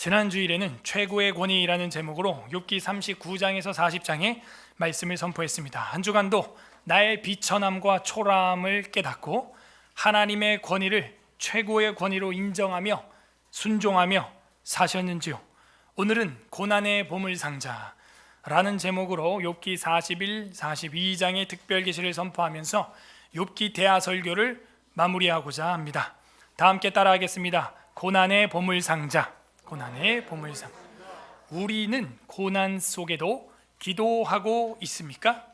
지난 주일에는 최고의 권위라는 제목으로 욥기 39장에서 40장의 말씀을 선포했습니다. 한 주간도 나의 비천함과 초라함을 깨닫고 하나님의 권위를 최고의 권위로 인정하며 순종하며 사셨는지요. 오늘은 고난의 보물상자라는 제목으로 욥기 41, 42장의 특별 계시를 선포하면서 욥기 대화 설교를 마무리하고자 합니다. 다 함께 따라하겠습니다. 고난의 보물상자, 고난의 보물상자. 우리는 고난 속에도 기도하고 있습니까?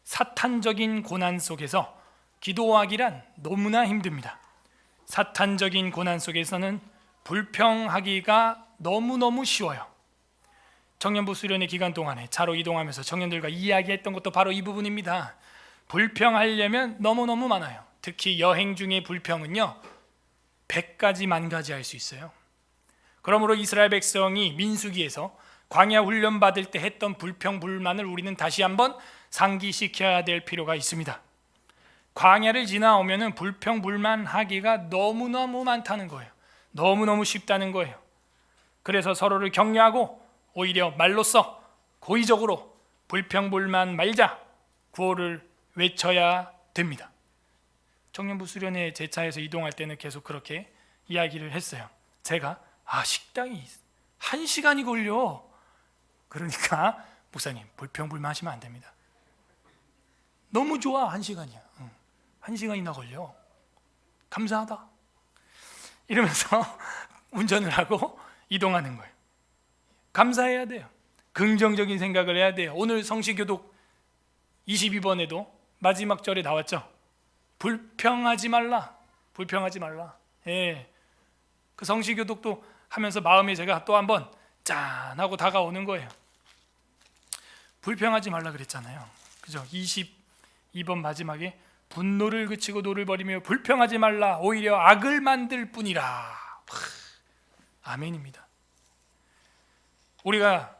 사탄적인 고난 속에서 기도하기란 너무나 힘듭니다. 사탄적인 고난 속에서는 불평하기가 너무너무 쉬워요. 청년부 수련회 기간 동안에 차로 이동하면서 청년들과 이야기했던 것도 바로 이 부분입니다. 불평하려면 너무너무 많아요. 특히 여행 중의 불평은요 100가지 만가지 할 수 있어요. 그러므로 이스라엘 백성이 민수기에서 광야 훈련 받을 때 했던 불평 불만을 우리는 다시 한번 상기시켜야 될 필요가 있습니다. 광야를 지나오면 불평 불만하기가 너무너무 많다는 거예요. 너무너무 쉽다는 거예요. 그래서 서로를 격려하고 오히려 말로써 고의적으로 불평 불만 말자 구호를 외쳐야 됩니다. 청년부 수련회 제 차에서 이동할 때는 계속 그렇게 이야기를 했어요. 제가 식당이 1시간이 걸려. 그러니까 목사님 불평불만 하시면 안 됩니다. 너무 좋아. 1시간이야. 1시간이나 걸려. 감사하다. 이러면서 운전을 하고 이동하는 거예요. 감사해야 돼요. 긍정적인 생각을 해야 돼요. 오늘 성시교독 22번에도 마지막 절에 나왔죠. 불평하지 말라. 불평하지 말라. 예. 그 성시교독도 하면서 마음에 제가 또 한번 짠 하고 다가오는 거예요. 불평하지 말라 그랬잖아요. 그죠? 22번 마지막에 분노를 그치고 노를 버리며 불평하지 말라. 오히려 악을 만들 뿐이라. 아멘입니다. 우리가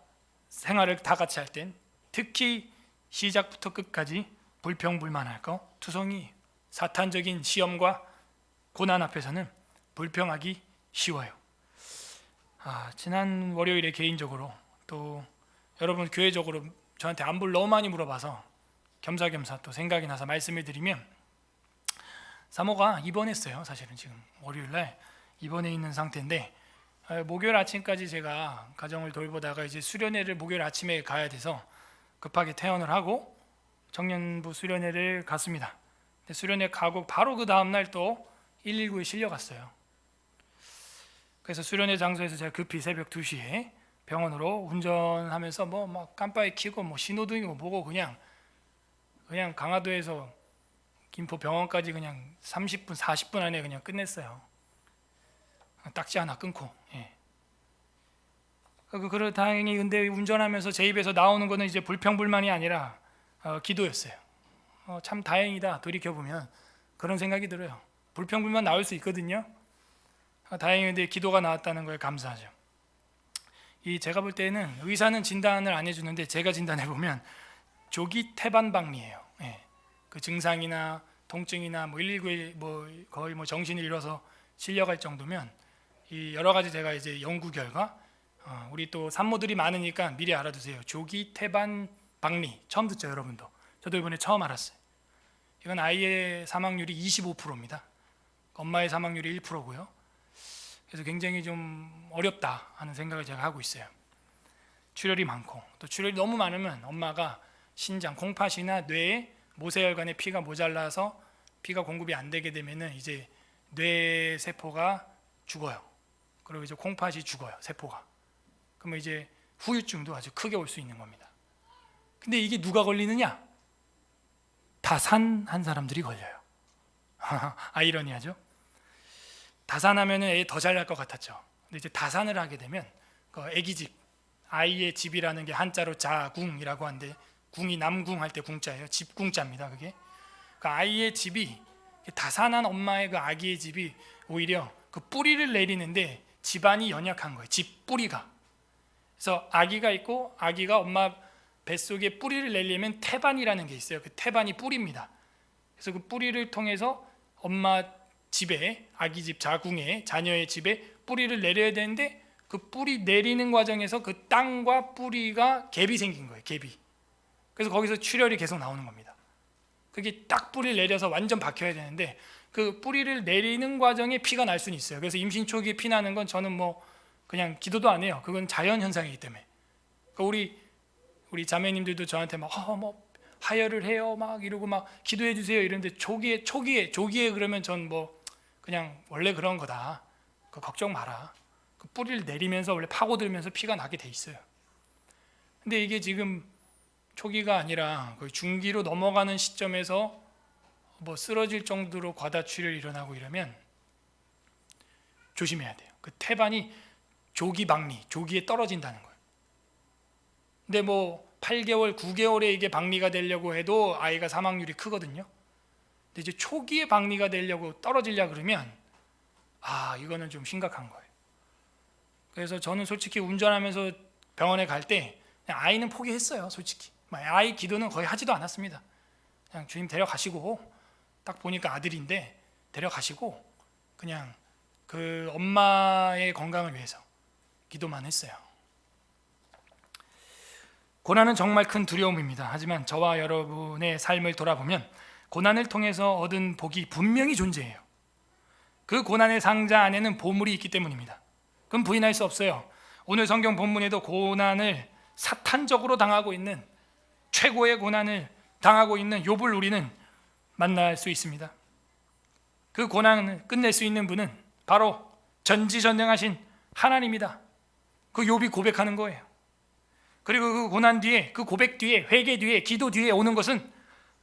생활을 다 같이 할 땐 특히 시작부터 끝까지 불평불만할 거 투성이 사탄적인 시험과 고난 앞에서는 불평하기 쉬워요. 지난 월요일에 개인적으로 또 여러분 교회적으로 저한테 안부를 너무 많이 물어봐서 겸사겸사 또 생각이 나서 말씀을 드리면, 사모가 입원했어요. 사실은 지금 월요일날 입원해 있는 상태인데 목요일 아침까지 제가 가정을 돌보다가 이제 수련회를 목요일 아침에 가야 돼서 급하게 퇴원을 하고 청년부 수련회를 갔습니다. 근데 수련회 가고 바로 그 다음날 또 119에 실려갔어요. 그래서 수련회 장소에서 제가 급히 새벽 2시에 병원으로 운전하면서 막 깜빡이 켜고 신호등이고 뭐고 그냥 강화도에서 김포 병원까지 그냥 30분 40분 안에 그냥 끝냈어요. 딱지 하나 끊고. 예. 그래 다행히 근데 운전하면서 제 입에서 나오는 거는 이제 불평불만이 아니라 기도였어요. 참 다행이다. 돌이켜 보면 그런 생각이 들어요. 불평불만 나올 수 있거든요. 다행히 근데 기도가 나왔다는 거에 감사하죠. 제가 볼 때는 의사는 진단을 안 해주는데 제가 진단해 보면 조기 태반박리예요. 예. 그 증상이나 통증이나 119에 거의 정신을 잃어서 실려갈 정도면 이 여러 가지 제가 이제 연구 결과 우리 또 산모들이 많으니까 미리 알아두세요. 조기 태반박리 처음 듣죠, 여러분도? 저도 이번에 처음 알았어요. 이건 아이의 사망률이 25%입니다. 엄마의 사망률이 1%고요. 그래서 굉장히 좀 어렵다 하는 생각을 제가 하고 있어요. 출혈이 많고 또 출혈이 너무 많으면 엄마가 신장, 콩팥이나 뇌에 모세혈관에 피가 모자라서 피가 공급이 안 되게 되면은 이제 뇌 세포가 죽어요. 그리고 이제 콩팥이 죽어요, 세포가. 그러면 이제 후유증도 아주 크게 올 수 있는 겁니다. 근데 이게 누가 걸리느냐? 다산한 사람들이 걸려요. 아이러니하죠? 다산하면은 애 더 잘 날 것 같았죠. 근데 이제 다산을 하게 되면 그 아기 집, 아이의 집이라는 게 한자로 자궁이라고 하는데 궁이 남궁 할 때 궁자예요. 집궁자입니다. 그게. 그 아이의 집이 다산한 엄마의 그 아기의 집이 오히려 그 뿌리를 내리는데 집안이 연약한 거예요. 집 뿌리가. 그래서 아기가 있고 아기가 엄마 뱃속에 뿌리를 내려면 태반이라는 게 있어요. 그 태반이 뿌리입니다. 그래서 그 뿌리를 통해서 엄마 집에, 아기 집 자궁에, 자녀의 집에 뿌리를 내려야 되는데 그 뿌리 내리는 과정에서 그 땅과 뿌리가 갭이 생긴 거예요. 갭이. 그래서 거기서 출혈이 계속 나오는 겁니다. 그게 딱 뿌리를 내려서 완전 박혀야 되는데 그 뿌리를 내리는 과정에 피가 날 수는 있어요. 그래서 임신 초기에 피 나는 건 저는 뭐 그냥 기도도 안 해요. 그건 자연 현상이기 때문에. 그러니까 우리 자매님들도 저한테 막 뭐 하혈을 해요 막 이러고 막 기도해 주세요 이러는데 조기에 그러면 전 뭐 그냥 원래 그런 거다. 그 걱정 마라. 그 뿌리를 내리면서 원래 파고들면서 피가 나게 돼 있어요. 근데 이게 지금 초기가 아니라 거의 중기로 넘어가는 시점에서 뭐 쓰러질 정도로 과다출혈이 일어나고 이러면 조심해야 돼요. 그 태반이 조기에 떨어진다는 거예요. 근데 뭐 8개월, 9개월에 이게 박리가 되려고 해도 아이가 사망률이 크거든요. 근데 이제 초기에 박리가 되려고 떨어지려 그러면 이거는 좀 심각한 거예요. 그래서 저는 솔직히 운전하면서 병원에 갈 때 아이는 포기했어요. 솔직히 아이 기도는 거의 하지도 않았습니다. 그냥 주님 데려가시고 딱 보니까 아들인데 데려가시고 그냥 그 엄마의 건강을 위해서 기도만 했어요. 고난은 정말 큰 두려움입니다. 하지만 저와 여러분의 삶을 돌아보면 고난을 통해서 얻은 복이 분명히 존재해요. 그 고난의 상자 안에는 보물이 있기 때문입니다. 그건 부인할 수 없어요. 오늘 성경 본문에도 고난을 사탄적으로 당하고 있는 최고의 고난을 당하고 있는 욥을 우리는 만날 수 있습니다. 그 고난을 끝낼 수 있는 분은 바로 전지전능하신 하나님이다. 그 욥이 고백하는 거예요. 그리고 그 고난 뒤에, 그 고백 뒤에, 회개 뒤에, 기도 뒤에 오는 것은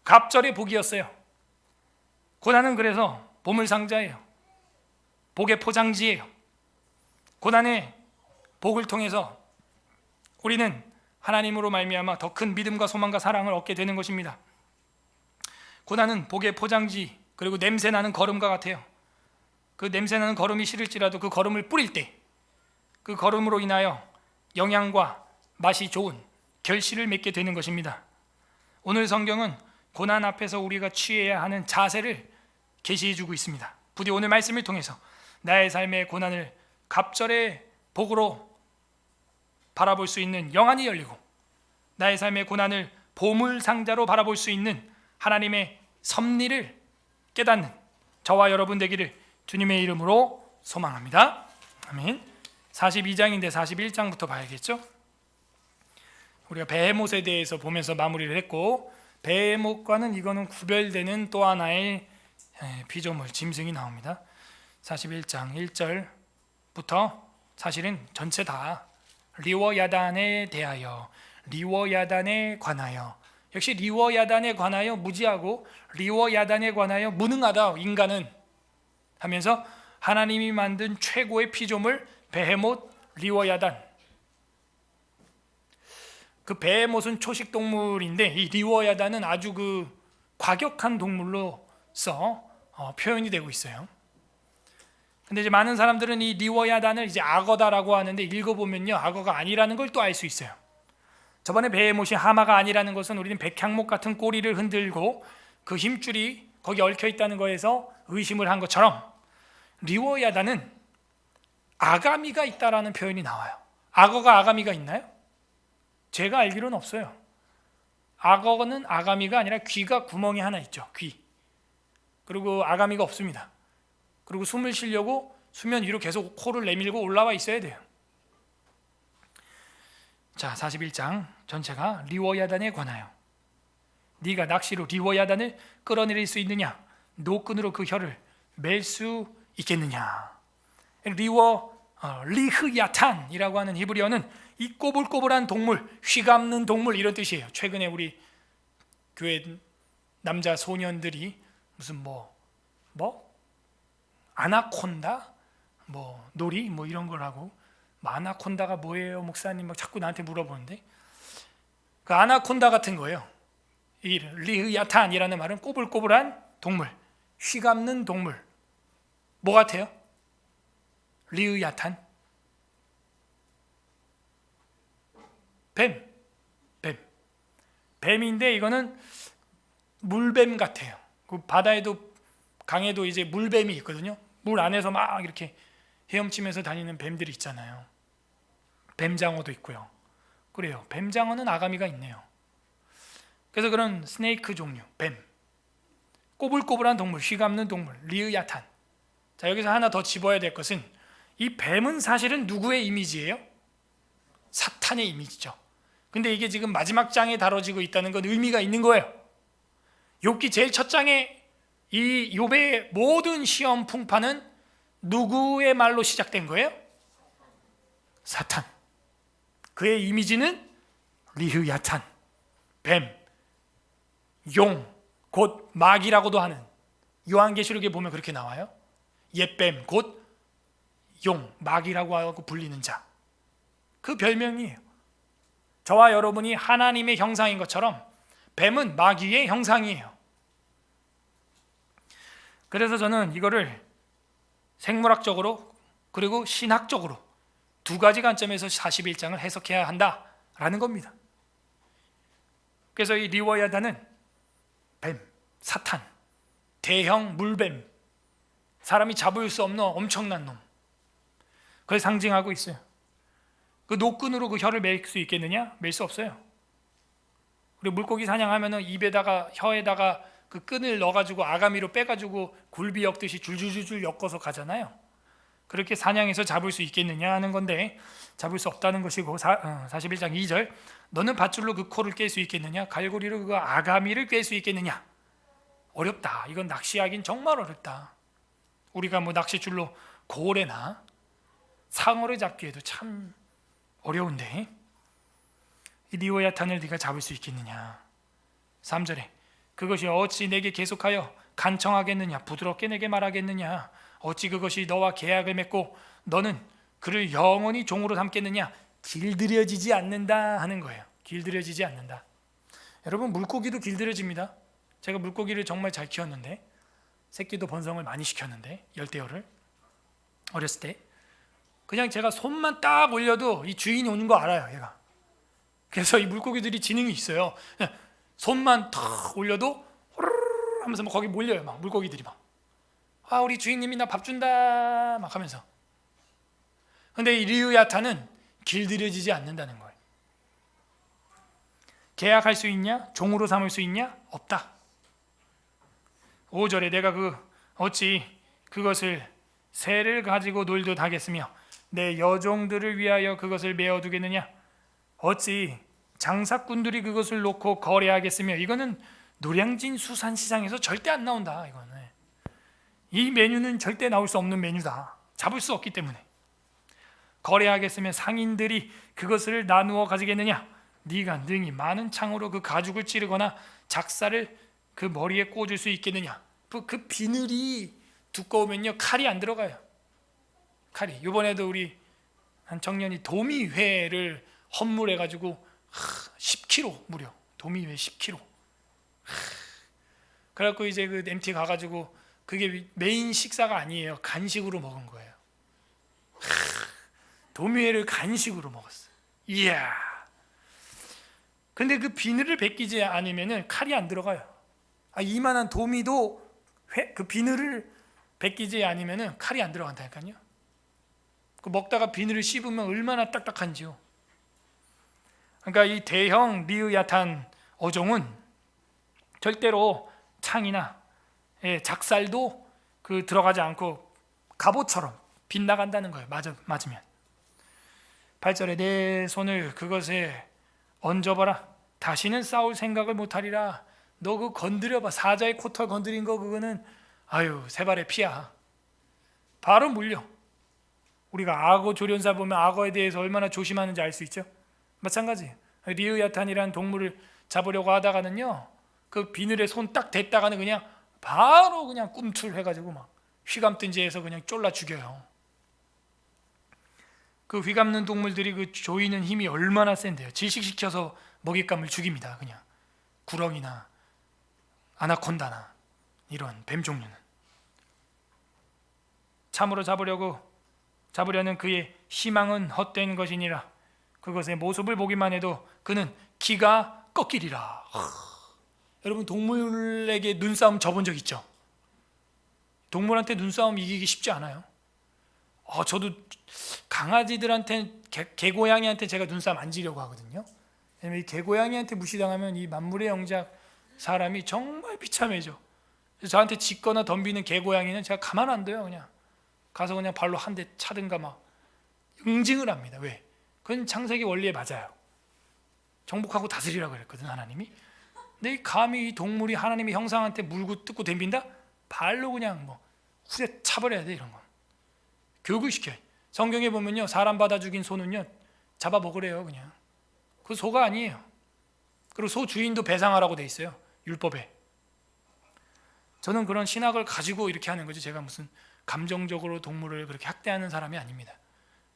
갑절의 복이었어요. 고난은 그래서 보물상자예요. 복의 포장지예요. 고난의 복을 통해서 우리는 하나님으로 말미암아 더 큰 믿음과 소망과 사랑을 얻게 되는 것입니다. 고난은 복의 포장지, 그리고 냄새나는 걸음과 같아요. 그 냄새나는 걸음이 싫을지라도 그 걸음을 뿌릴 때 그 걸음으로 인하여 영양과 맛이 좋은 결실을 맺게 되는 것입니다. 오늘 성경은 고난 앞에서 우리가 취해야 하는 자세를 계시해 주고 있습니다. 부디 오늘 말씀을 통해서 나의 삶의 고난을 갑절의 복으로 바라볼 수 있는 영안이 열리고 나의 삶의 고난을 보물 상자로 바라볼 수 있는 하나님의 섭리를 깨닫는 저와 여러분 되기를 주님의 이름으로 소망합니다. 아멘. 42장인데 41장부터 봐야겠죠? 우리가 베헤못에 대해서 보면서 마무리를 했고, 베헤못과는 이거는 구별되는 또 하나의 피조물, 짐승이 나옵니다. 41장 1절부터 사실은 전체 다 리워야단에 대하여, 리워야단에 관하여, 역시 리워야단에 관하여 무지하고 리워야단에 관하여 무능하다 인간은 하면서 하나님이 만든 최고의 피조물 베헤못, 리워야단. 그 베헤못은 초식 동물인데 이 리워야단은 아주 그 과격한 동물로서 표현이 되고 있어요. 근데 이제 많은 사람들은 이 리워야단을 이제 악어다라고 하는데 읽어보면요, 악어가 아니라는 걸 또 알 수 있어요. 저번에 베헤못이 하마가 아니라는 것은 우리는 백향목 같은 꼬리를 흔들고 그 힘줄이 거기 얽혀 있다는 거에서 의심을 한 것처럼 리워야단은 아가미가 있다라는 표현이 나와요. 악어가 아가미가 있나요? 제가 알기로는 없어요. 악어는 아가미가 아니라 귀가 구멍이 하나 있죠. 귀. 그리고 아가미가 없습니다. 그리고 숨을 쉬려고 수면 위로 계속 코를 내밀고 올라와 있어야 돼요. 자, 41장 전체가 리워야단에 관하여 네가 낚시로 리워야단을 끌어내릴 수 있느냐? 노끈으로 그 혀를 맬 수 있겠느냐? 리흐야탄이라고 하는 히브리어는 이 꼬불꼬불한 동물, 휘감는 동물 이런 뜻이에요. 최근에 우리 교회 남자 소년들이 무슨 아나콘다, 놀이 이런 걸 하고, 아나콘다가 뭐예요, 목사님? 막 자꾸 나한테 물어보는데 그 아나콘다 같은 거예요. 이 리흐야탄이라는 말은 꼬불꼬불한 동물, 휘감는 동물. 뭐 같아요? 리흐야탄? 뱀인데 이거는 물뱀 같아요. 그 바다에도 강에도 이제 물뱀이 있거든요. 물 안에서 막 이렇게 헤엄치면서 다니는 뱀들이 있잖아요. 뱀장어도 있고요. 그래요. 뱀장어는 아가미가 있네요. 그래서 그런 스네이크 종류, 뱀, 꼬불꼬불한 동물, 휘감는 동물, 리으야탄. 자, 여기서 하나 더 집어야 될 것은 이 뱀은 사실은 누구의 이미지예요? 사탄의 이미지죠. 근데 이게 지금 마지막 장에 다뤄지고 있다는 건 의미가 있는 거예요. 욥기 제일 첫 장에 이 욥의 모든 시험 풍파는 누구의 말로 시작된 거예요? 사탄. 그의 이미지는 리흐야탄, 뱀, 용, 곧 마귀라고도 하는, 요한계시록에 보면 그렇게 나와요. 옛뱀, 곧 용, 마귀라고 하고 불리는 자. 그 별명이에요. 저와 여러분이 하나님의 형상인 것처럼 뱀은 마귀의 형상이에요. 그래서 저는 이거를 생물학적으로 그리고 신학적으로 두 가지 관점에서 41장을 해석해야 한다라는 겁니다. 그래서 이 리워야다는 뱀, 사탄, 대형 물뱀, 사람이 잡을 수 없는 엄청난 놈, 그걸 상징하고 있어요. 그 노끈으로 그 혀를 맬 수 있겠느냐? 맬 수 없어요. 그리고 물고기 사냥하면은 입에다가 혀에다가 그 끈을 넣어가지고 아가미로 빼가지고 굴비 엮듯이 줄줄줄줄 엮어서 가잖아요. 그렇게 사냥해서 잡을 수 있겠느냐 하는 건데 잡을 수 없다는 것이고 41장 2절 너는 밧줄로 그 코를 깰 수 있겠느냐? 갈고리로 그 아가미를 꿰 수 있겠느냐? 어렵다. 이건 낚시하긴 정말 어렵다. 우리가 뭐 낚싯줄로 고래나 상어를 잡기에도 참 어려운데 이 리오야탄을 네가 잡을 수 있겠느냐? 3절에 그것이 어찌 내게 계속하여 간청하겠느냐? 부드럽게 내게 말하겠느냐? 어찌 그것이 너와 계약을 맺고 너는 그를 영원히 종으로 삼겠느냐? 길들여지지 않는다 하는 거예요. 길들여지지 않는다. 여러분 물고기도 길들여집니다. 제가 물고기를 정말 잘 키웠는데 새끼도 번성을 많이 시켰는데 열대어를 어렸을 때 그냥 제가 손만 딱 올려도 이 주인이 오는 거 알아요. 얘가. 그래서 이 물고기들이 지능이 있어요. 손만 탁 올려도 호르르 하면서 막 거기 몰려요. 막 물고기들이 막. 아 우리 주인님이 나 밥 준다 막 하면서. 근데 이 리우야타는 길들여지지 않는다는 거예요. 계약할 수 있냐? 종으로 삼을 수 있냐? 없다. 5절에 내가 어찌 그것을 새를 가지고 놀듯 하겠으며 내 여종들을 위하여 그것을 메어두겠느냐? 어찌 장사꾼들이 그것을 놓고 거래하겠으며 이거는 노량진 수산시장에서 절대 안 나온다. 이거는 이 메뉴는 절대 나올 수 없는 메뉴다. 잡을 수 없기 때문에 거래하겠으며 상인들이 그것을 나누어 가지겠느냐? 네가 능히 많은 창으로 그 가죽을 찌르거나 작사를 그 머리에 꽂을 수 있겠느냐? 그 비늘이 두꺼우면요 칼이 안 들어가요. 칼이 이번에도 우리 한 청년이 도미회를 헌물해가지고 10kg 무려 도미회 10kg. 그래갖고 이제 그 MT 가가지고 그게 메인 식사가 아니에요. 간식으로 먹은 거예요. 도미회를 간식으로 먹었어요. 이야. 근데 그 비늘을 벗기지 않으면은 칼이 안 들어가요. 이만한 도미도 그 비늘을 벗기지 않으면은 칼이 안 들어간다니까요. 그 먹다가 비늘을 씹으면 얼마나 딱딱한지요. 그러니까 이 대형 리으야탄 어종은 절대로 창이나 작살도 그 들어가지 않고 갑옷처럼 빗나간다는 거예요. 맞으면. 8절에 내 손을 그것에 얹어봐라. 다시는 싸울 생각을 못하리라. 너 그거 건드려봐. 사자의 코털 건드린 거 그거는 세 발의 피야. 바로 물려. 우리가 악어 조련사 보면 악어에 대해서 얼마나 조심하는지 알 수 있죠. 마찬가지. 리으야탄이라는 동물을 잡으려고 하다가는요 그 비늘에 손 딱 댔다가는 그냥 바로 그냥 꿈틀해가지고 막 휘감든지해서 그냥 쫄라 죽여요. 그 휘감는 동물들이 그 조이는 힘이 얼마나 센데요. 질식시켜서 먹잇감을 죽입니다. 그냥 구렁이나 아나콘다나 이런 뱀 종류는 참으로 잡으려는 그의 희망은 헛된 것이니라. 그것의 모습을 보기만 해도 그는 기가 꺾이리라. 여러분 동물에게 눈싸움 져본 적 있죠? 동물한테 눈싸움 이기기 쉽지 않아요. 저도 강아지들한테 개고양이한테 제가 눈싸움 안 지려고 하거든요. 왜냐면 이 개고양이한테 무시당하면 이 만물의 영작 사람이 정말 비참해져. 그래서 저한테 짖거나 덤비는 개고양이는 제가 가만 안 둬요. 그냥 가서 그냥 발로 한 대 차든가 막 응징을 합니다. 왜? 그건 창세기 원리에 맞아요. 정복하고 다스리라 그랬거든 하나님이. 근데 감히 이 동물이 하나님의 형상한테 물고 뜯고 덤빈다? 발로 그냥 뭐 후려 차버려야 돼. 이런 건 교육을 시켜요. 성경에 보면요, 사람 받아 죽인 소는요 잡아 먹으래요. 그냥 그 소가 아니에요. 그리고 소 주인도 배상하라고 돼 있어요, 율법에. 저는 그런 신학을 가지고 이렇게 하는 거지, 제가 무슨 감정적으로 동물을 그렇게 학대하는 사람이 아닙니다.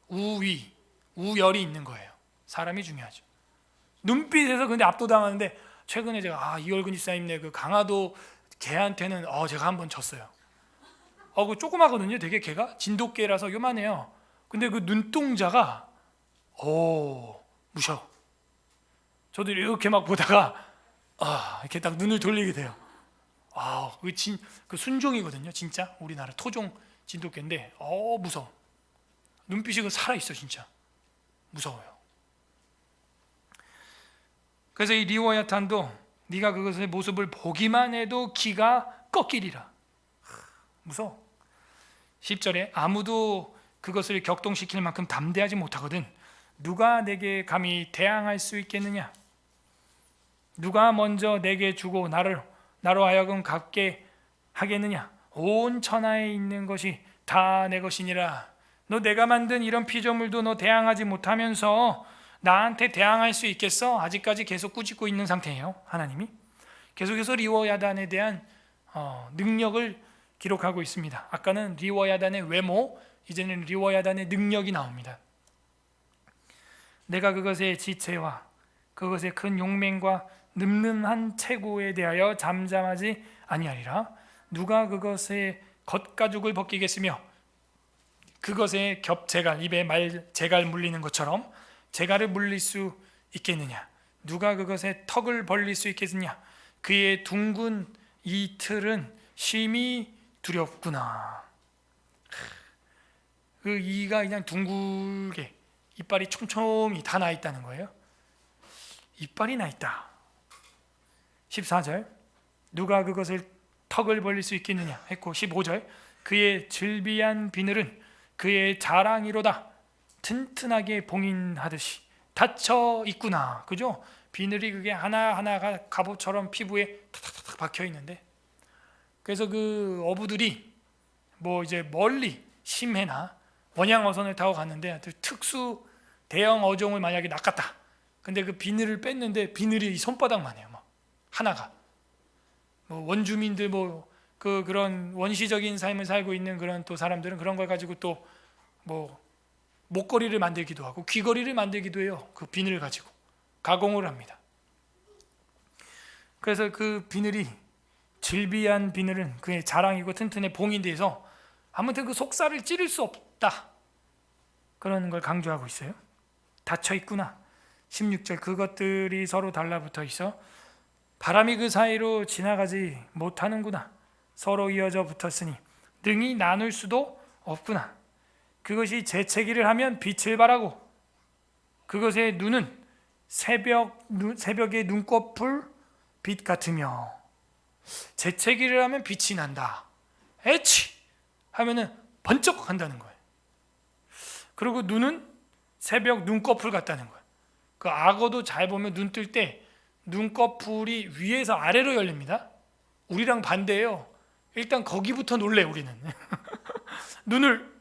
우위, 우열이 있는 거예요. 사람이 중요하죠. 눈빛에서 근데 압도당하는데, 최근에 제가 이월근 집사님네 그 강화도 개한테는 제가 한번 졌어요. 그 조그마거든요. 되게 개가 진돗개라서 요만해요. 근데 그 눈동자가 무셔. 저도 이렇게 막 보다가 이렇게 딱 눈을 돌리게 돼요. 그 순종이거든요. 진짜 우리나라 토종 진돗개인데 무서워. 눈빛이 그 살아있어. 진짜 무서워요. 그래서 이 리워야탄도 네가 그것의 모습을 보기만 해도 기가 꺾이리라. 무서워. 10절에 아무도 그것을 격동시킬 만큼 담대하지 못하거든 누가 내게 감히 대항할 수 있겠느냐. 누가 먼저 내게 주고 나로 하여금 갖게 하겠느냐. 온 천하에 있는 것이 다 내 것이니라. 너 내가 만든 이런 피조물도 너 대항하지 못하면서 나한테 대항할 수 있겠어? 아직까지 계속 꾸짖고 있는 상태예요. 하나님이 계속해서 리워야단에 대한 능력을 기록하고 있습니다. 아까는 리워야단의 외모, 이제는 리워야단의 능력이 나옵니다. 내가 그것의 지체와 그것의 큰 용맹과 늠름한 체구에 대하여 잠잠하지 아니하리라. 누가 그것의 겉가죽을 벗기겠으며 그것의 겹재갈, 입에 재갈 물리는 것처럼 재갈을 물릴 수 있겠느냐. 누가 그것의 턱을 벌릴 수 있겠느냐. 그의 둥근 이틀은 심히 두렵구나. 그 이가 그냥 둥글게 이빨이 촘촘히 다 나 있다는 거예요. 이빨이 나 있다. 14절 누가 그것을 턱을 벌릴 수 있겠느냐 했고, 15절 그의 즐비한 비늘은 그의 자랑이로다. 튼튼하게 봉인하듯이 닫혀 있구나. 그죠? 비늘이 그게 하나하나가 갑옷처럼 피부에 탁탁탁 박혀 있는데, 그래서 그 어부들이 뭐 이제 멀리 심해나 원양어선을 타고 갔는데 특수 대형 어종을 만약에 낚았다. 근데 그 비늘을 뺐는데 비늘이 손바닥만 해요. 막 하나가. 뭐 원주민들 그런 원시적인 삶을 살고 있는 그런 또 사람들은 그런 걸 가지고 또 뭐 목걸이를 만들기도 하고 귀걸이를 만들기도 해요. 그 비늘을 가지고 가공을 합니다. 그래서 그 비늘이 질비한 비늘은 그의 자랑이고 튼튼해 봉인돼서 아무튼 그 속살을 찌를 수 없다. 그런 걸 강조하고 있어요. 닫혀 있구나. 16절 그것들이 서로 달라붙어 있어 바람이 그 사이로 지나가지 못하는구나. 서로 이어져 붙었으니 능히 나눌 수도 없구나. 그것이 재채기를 하면 빛을 발하고 그것의 눈은 새벽의 눈꺼풀 빛 같으며. 재채기를 하면 빛이 난다. 에치 하면은 번쩍 한다는 거예요. 그리고 눈은 새벽 눈꺼풀 같다는 거예요. 그 악어도 잘 보면 눈 뜰 때 눈꺼풀이 위에서 아래로 열립니다. 우리랑 반대예요. 일단 거기부터 놀래 우리는. 눈을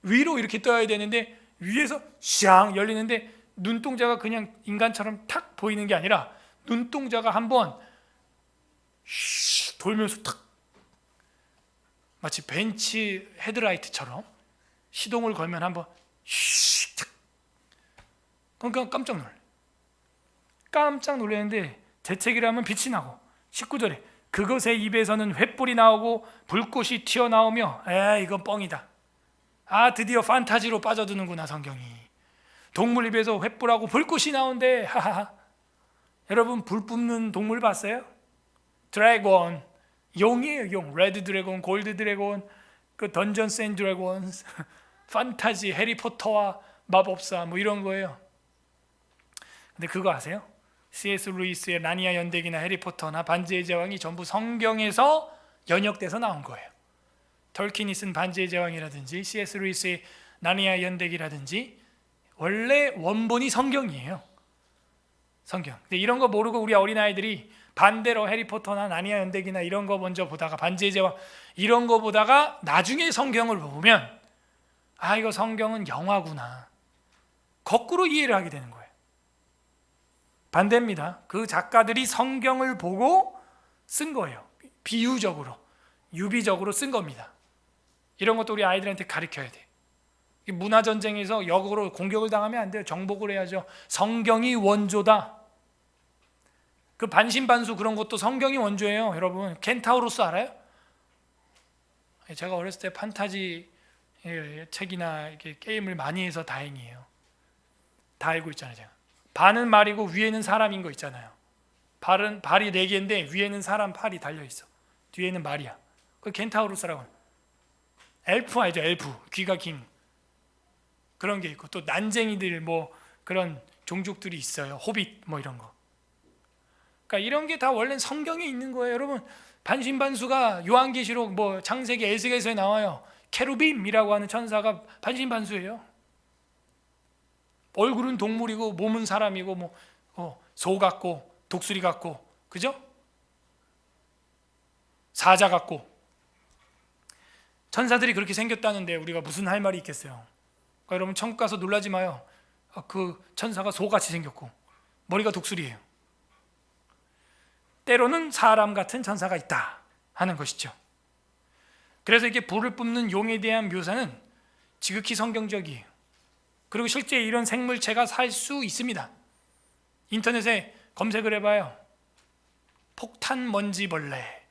위로 이렇게 떠야 되는데 위에서 샹 열리는데 눈동자가 그냥 인간처럼 탁 보이는 게 아니라 눈동자가 한번 돌면서 탁, 마치 벤치 헤드라이트처럼 시동을 걸면 한번 탁. 그러니까 깜짝 놀라는데 재채기를 하면 빛이 나고. 19절에 그것의 입에서는 횃불이 나오고 불꽃이 튀어나오며. 이건 뻥이다. 드디어 판타지로 빠져드는구나 성경이. 동물 입에서 횃불하고 불꽃이 나온대. 하하하. 여러분 불 뿜는 동물 봤어요? 드래곤, 용이에요. 용. 레드 드래곤, 골드 드래곤, 그 던전스 앤 드래곤스. 판타지, 해리포터와 마법사 뭐 이런 거예요. 근데 그거 아세요? C.S. 루이스의 나니아 연대기나 해리포터나 반지의 제왕이 전부 성경에서 연역돼서 나온 거예요. 톨킨이 쓴 반지의 제왕이라든지 C.S. 루이스의 나니아 연대기라든지 원래 원본이 성경이에요. 성경. 근데 이런 거 모르고 우리 어린아이들이 반대로 해리포터나 나니아 연대기나 이런 거 먼저 보다가 반지의 제왕 이런 거 보다가 나중에 성경을 보면 아, 이거 성경은 영화구나. 거꾸로 이해를 하게 되는 거예요. 반대입니다. 그 작가들이 성경을 보고 쓴 거예요. 비유적으로, 유비적으로 쓴 겁니다. 이런 것도 우리 아이들한테 가르쳐야 돼. 문화전쟁에서 역으로 공격을 당하면 안 돼요. 정복을 해야죠. 성경이 원조다. 그 반신반수 그런 것도 성경이 원조예요. 여러분, 켄타우로스 알아요? 제가 어렸을 때 판타지 책이나 이렇게 게임을 많이 해서 다행이에요. 다 알고 있잖아요. 제가. 반은 말이고 위에는 사람인 거 있잖아요. 발이 4개인데 위에는 사람 팔이 달려있어. 뒤에는 말이야. 그 켄타우로스라고 해요. 엘프 알죠? 엘프, 귀가 긴 그런 게 있고 또 난쟁이들 뭐 그런 종족들이 있어요. 호빗 뭐 이런 거. 그러니까 이런 게 다 원래 성경에 있는 거예요. 여러분, 반신반수가 요한계시록 뭐 창세기 에스겔서에 나와요. 케루빔이라고 하는 천사가 반신반수예요. 얼굴은 동물이고 몸은 사람이고 뭐 소 같고 독수리 같고 그죠? 사자 같고 천사들이 그렇게 생겼다는데 우리가 무슨 할 말이 있겠어요? 그러니까 여러분 천국 가서 놀라지 마요. 그 천사가 소같이 생겼고 머리가 독수리예요. 때로는 사람 같은 천사가 있다 하는 것이죠. 그래서 이렇게 불을 뿜는 용에 대한 묘사는 지극히 성경적이에요. 그리고 실제 이런 생물체가 살 수 있습니다. 인터넷에 검색을 해봐요. 폭탄 먼지벌레.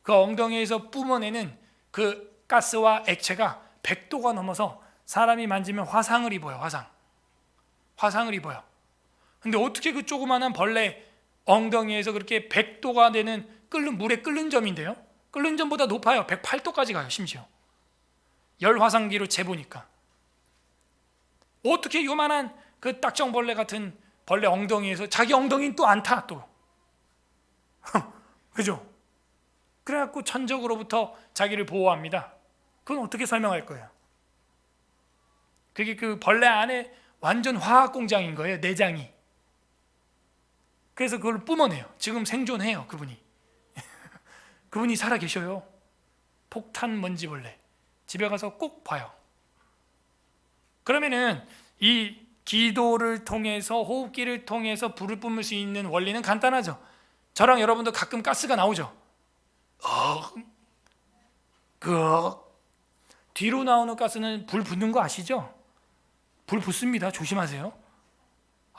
그 엉덩이에서 뿜어내는 그 가스와 액체가 100도가 넘어서 사람이 만지면 화상을 입어요. 화상을 입어요. 근데 어떻게 그 조그마한 벌레 엉덩이에서 그렇게 100도가 되는 물에 끓는 점인데요. 끓는 점보다 높아요. 108도까지 가요. 심지어 열화상기로 재보니까 어떻게 요만한 그 딱정벌레 같은 벌레 엉덩이에서 자기 엉덩이는 또 안 타 또 그죠? 그래갖고 천적으로부터 자기를 보호합니다. 그건 어떻게 설명할 거예요? 그게 그 벌레 안에 완전 화학 공장인 거예요. 내장이. 그래서 그걸 뿜어내요. 지금 생존해요. 그분이 살아 계셔요. 폭탄 먼지벌레. 집에 가서 꼭 봐요. 그러면은 이 기도를 통해서 호흡기를 통해서 불을 뿜을 수 있는 원리는 간단하죠. 저랑 여러분도 가끔 가스가 나오죠. 뒤로 나오는 가스는 불 붙는 거 아시죠? 불 붙습니다. 조심하세요.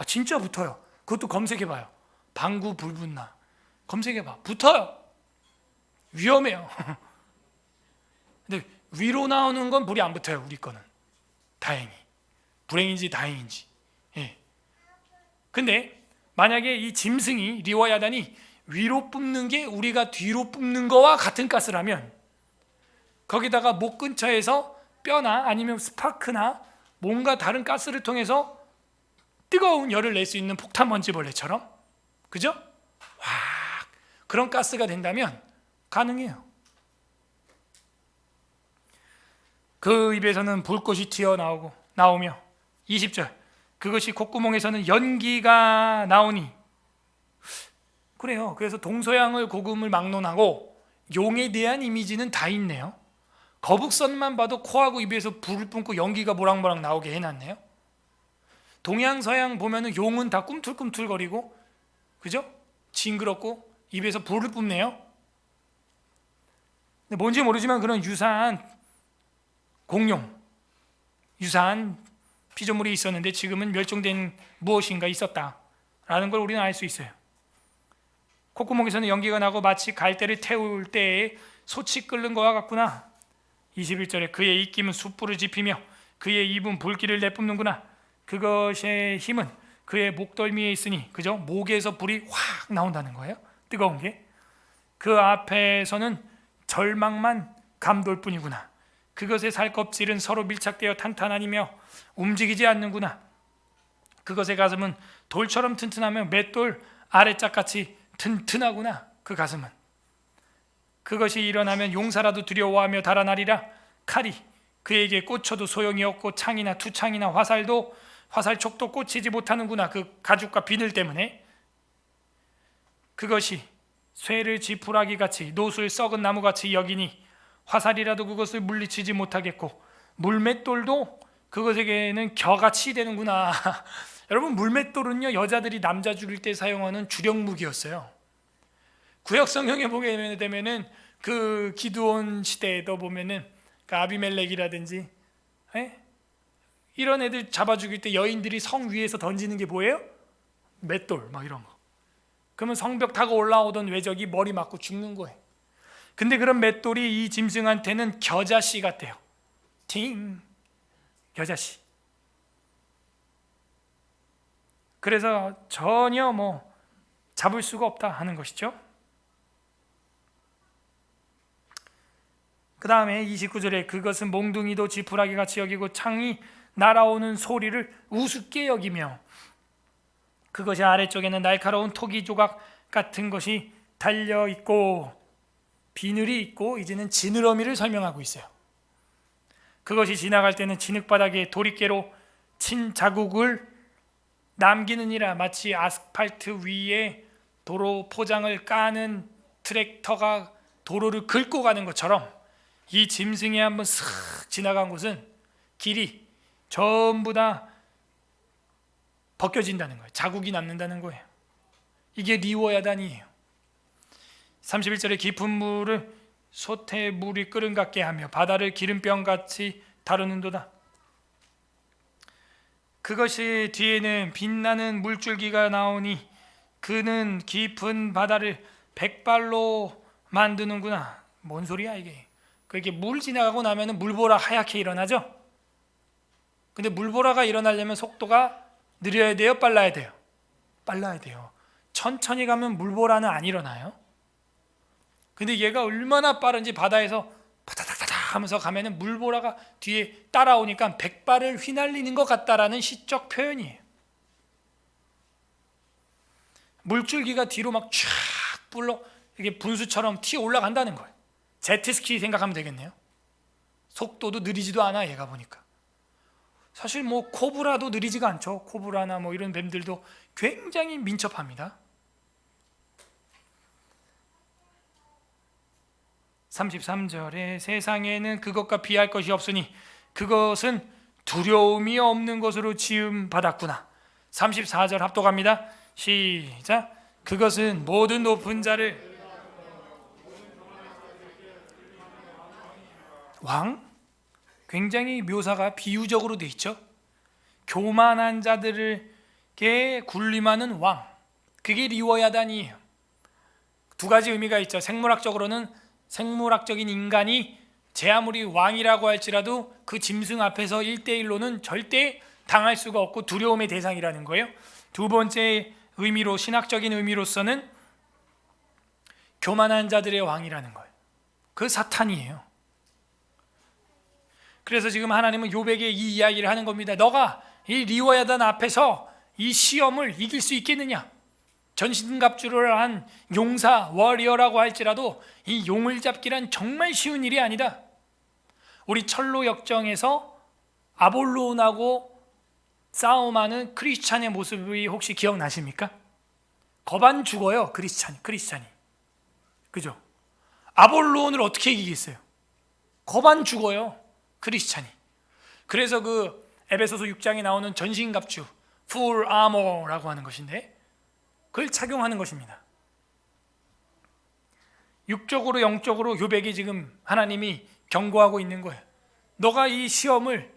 진짜 붙어요. 그것도 검색해봐요. 방구 불 붙나 검색해봐. 붙어요. 위험해요. 근데 위로 나오는 건 불이 안 붙어요. 우리 거는 다행히. 불행인지 다행인지. 예. 근데 만약에 이 짐승이 리워야단이 위로 뿜는 게 우리가 뒤로 뿜는 거와 같은 가스라면 거기다가 목 근처에서 뼈나 아니면 스파크나 뭔가 다른 가스를 통해서 뜨거운 열을 낼 수 있는 폭탄 먼지벌레처럼, 그죠? 그런 가스가 된다면 가능해요. 그 입에서는 불꽃이 튀어나오며 20절 그것이 콧구멍에서는 연기가 나오니. 그래요. 그래서 동서양을 고금을 막론하고 용에 대한 이미지는 다 있네요. 거북선만 봐도 코하고 입에서 불을 뿜고 연기가 모락모락 나오게 해놨네요. 동양 서양 보면은 용은 다 꿈틀꿈틀거리고, 그죠? 징그럽고 입에서 불을 뿜네요. 근데 뭔지 모르지만 그런 유사한 공룡, 유사한 피조물이 있었는데 지금은 멸종된 무엇인가 있었다라는 걸 우리는 알 수 있어요. 콧구멍에서는 연기가 나고 마치 갈대를 태울 때에 솥이 끓는 것과 같구나. 21절에 그의 입김은 숯불을 지피며 그의 입은 불길을 내뿜는구나. 그것의 힘은 그의 목덜미에 있으니, 그죠? 목에서 불이 확 나온다는 거예요. 뜨거운 게. 그 앞에서는 절망만 감돌 뿐이구나. 그것의 살껍질은 서로 밀착되어 탄탄하니며 움직이지 않는구나. 그것의 가슴은 돌처럼 튼튼하며 맷돌 아래짝같이 튼튼하구나. 그 가슴은. 그것이 일어나면 용사라도 두려워하며 달아나리라. 칼이 그에게 꽂혀도 소용이 없고 창이나 투창이나 화살촉도 꽂히지 못하는구나. 그 가죽과 비늘 때문에. 그것이 쇠를 지푸라기같이 노술 썩은 나무같이 여기니 화살이라도 그것을 물리치지 못하겠고 물맷돌도 그것에게는 겨같이 되는구나. 여러분, 물맷돌은요, 여자들이 남자 죽일 때 사용하는 주력 무기였어요. 구약 성경에 보게 되면은 그 기드온 시대에도 보면은 그 아비멜렉이라든지 이런 애들 잡아 죽일 때 여인들이 성 위에서 던지는 게 뭐예요? 맷돌 막 이런 거. 그러면 성벽 타고 올라오던 외적이 머리 맞고 죽는 거예요. 근데 그런 맷돌이 이 짐승한테는 겨자씨 같대요. 팅, 겨자씨. 그래서 전혀 잡을 수가 없다 하는 것이죠. 그 다음에 29절에 그것은 몽둥이도 지푸라기같이 여기고 창이 날아오는 소리를 우습게 여기며 그것이 아래쪽에는 날카로운 토기 조각 같은 것이 달려있고 비늘이 있고, 이제는 지느러미를 설명하고 있어요. 그것이 지나갈 때는 진흙바닥에 도리깨로 친 자국을 남기느니라. 마치 아스팔트 위에 도로 포장을 까는 트랙터가 도로를 긁고 가는 것처럼 이 짐승이 한번 쓱 지나간 곳은 길이 전부 다 벗겨진다는 거예요. 자국이 남는다는 거예요. 이게 리워야단이에요. 31절에 깊은 물을 솥에 물이 끓음 같게 하며 바다를 기름병같이 다루는도다. 그것이 뒤에는 빛나는 물줄기가 나오니 그는 깊은 바다를 백발로 만드는구나. 뭔 소리야 이게? 그렇게 물 지나가고 나면 물보라 하얗게 일어나죠. 근데 물보라가 일어나려면 속도가 느려야 돼요? 빨라야 돼요? 빨라야 돼요. 천천히 가면 물보라는 안 일어나요. 근데 얘가 얼마나 빠른지 바다에서 파다닥다닥 하면서 가면은 물보라가 뒤에 따라오니까 백발을 휘날리는 것 같다라는 시적 표현이에요. 물줄기가 뒤로 막 쫙 불러 이게 분수처럼 튀어 올라간다는 거예요. 제트스키 생각하면 되겠네요. 속도도 느리지도 않아 얘가 보니까. 사실 코브라도 느리지가 않죠. 코브라나 이런 뱀들도 굉장히 민첩합니다. 33절에 세상에는 그것과 비할 것이 없으니 그것은 두려움이 없는 것으로 지음 받았구나. 34절 합독합니다. 시작. 그것은 모든 높은 자를 왕? 굉장히 묘사가 비유적으로 돼 있죠. 교만한 자들에게 군림하는 왕, 그게 리워야단이에요. 두 가지 의미가 있죠. 생물학적인 인간이 제 아무리 왕이라고 할지라도 그 짐승 앞에서 1대1로는 절대 당할 수가 없고 두려움의 대상이라는 거예요. 두 번째 의미로, 신학적인 의미로서는 교만한 자들의 왕이라는 거예요. 그 사탄이에요. 그래서 지금 하나님은 욥에게 이 이야기를 하는 겁니다. 너가 이 리워야단 앞에서 이 시험을 이길 수 있겠느냐? 전신갑주를 한 용사, 워리어라고 할지라도 이 용을 잡기란 정말 쉬운 일이 아니다. 우리 철로 역정에서 아볼론하고 싸움하는 크리스찬의 모습이 혹시 기억나십니까? 거반 죽어요. 크리스찬이. 그죠? 아볼론을 어떻게 이기겠어요? 거반 죽어요. 크리스찬이. 그래서 그 에베소서 6장에 나오는 전신갑주, full armor라고 하는 것인데 그걸 착용하는 것입니다. 육적으로 영적으로 욥에게 지금 하나님이 경고하고 있는 거예요. 너가 이 시련을,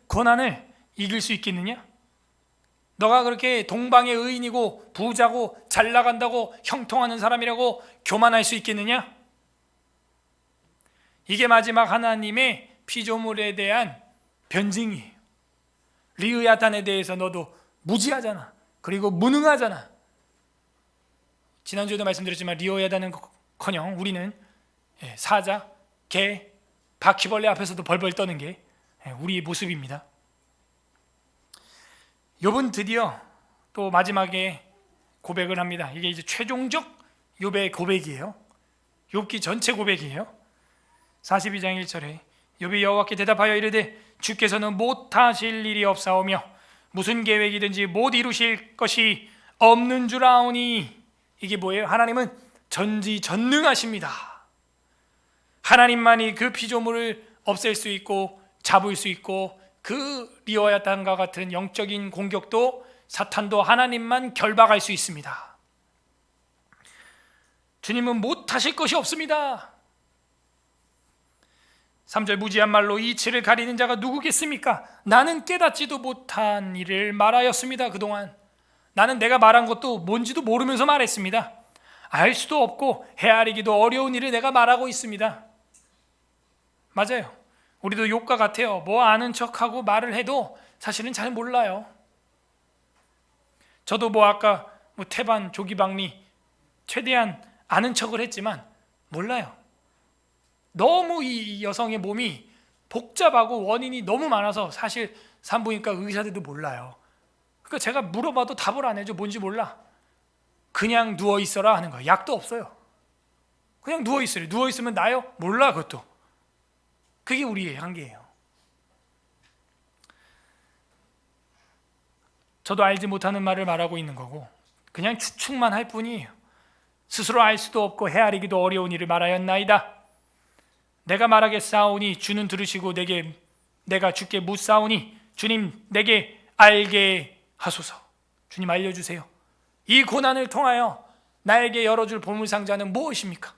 고난을 이길 수 있겠느냐? 너가 그렇게 동방의 의인이고 부자고 잘 나간다고 형통하는 사람이라고 교만할 수 있겠느냐? 이게 마지막 하나님의 피조물에 대한 변증이에요. 리으야단에 대해서 너도 무지하잖아. 그리고 무능하잖아. 지난주에도 말씀드렸지만 리어야단은커녕 우리는 사자, 개, 바퀴벌레 앞에서도 벌벌 떠는 게 우리의 모습입니다. 욥은 드디어 또 마지막에 고백을 합니다. 이게 이제 최종적 욥의 고백이에요. 욥기 전체 고백이에요. 42장 1절에 욥이 여호와께 대답하여 이르되 주께서는 못하실 일이 없사오며 무슨 계획이든지 못 이루실 것이 없는 줄 아오니. 이게 뭐예요? 하나님은 전지전능하십니다. 하나님만이 그 피조물을 없앨 수 있고 잡을 수 있고 그 리오야탄과 같은 영적인 공격도 사탄도 하나님만 결박할 수 있습니다. 주님은 못하실 것이 없습니다. 3절 무지한 말로 이치를 가리는 자가 누구겠습니까? 나는 깨닫지도 못한 일을 말하였습니다. 그동안 나는 내가 말한 것도 뭔지도 모르면서 말했습니다. 알 수도 없고 헤아리기도 어려운 일을 내가 말하고 있습니다. 맞아요. 우리도 욥과 같아요. 뭐 아는 척하고 말을 해도 사실은 잘 몰라요. 저도 뭐 아까 태반 조기박리 최대한 아는 척을 했지만 몰라요. 너무 이 여성의 몸이 복잡하고 원인이 너무 많아서 사실 산부인과 의사들도 몰라요. 그러니까 제가 물어봐도 답을 안 해줘. 뭔지 몰라. 그냥 누워 있어라 하는 거예요. 약도 없어요. 그냥 누워 있으래. 누워 있으면 나요? 몰라. 그것도. 그게 우리의 한계예요. 저도 알지 못하는 말을 말하고 있는 거고 그냥 추측만 할 뿐이에요. 스스로 알 수도 없고 헤아리기도 어려운 일을 말하였나이다. 내가 말하겠사오니 주는 들으시고 내가 주께 묻사오니 주님 내게 알게 하소서. 주님 알려주세요. 이 고난을 통하여 나에게 열어줄 보물상자는 무엇입니까?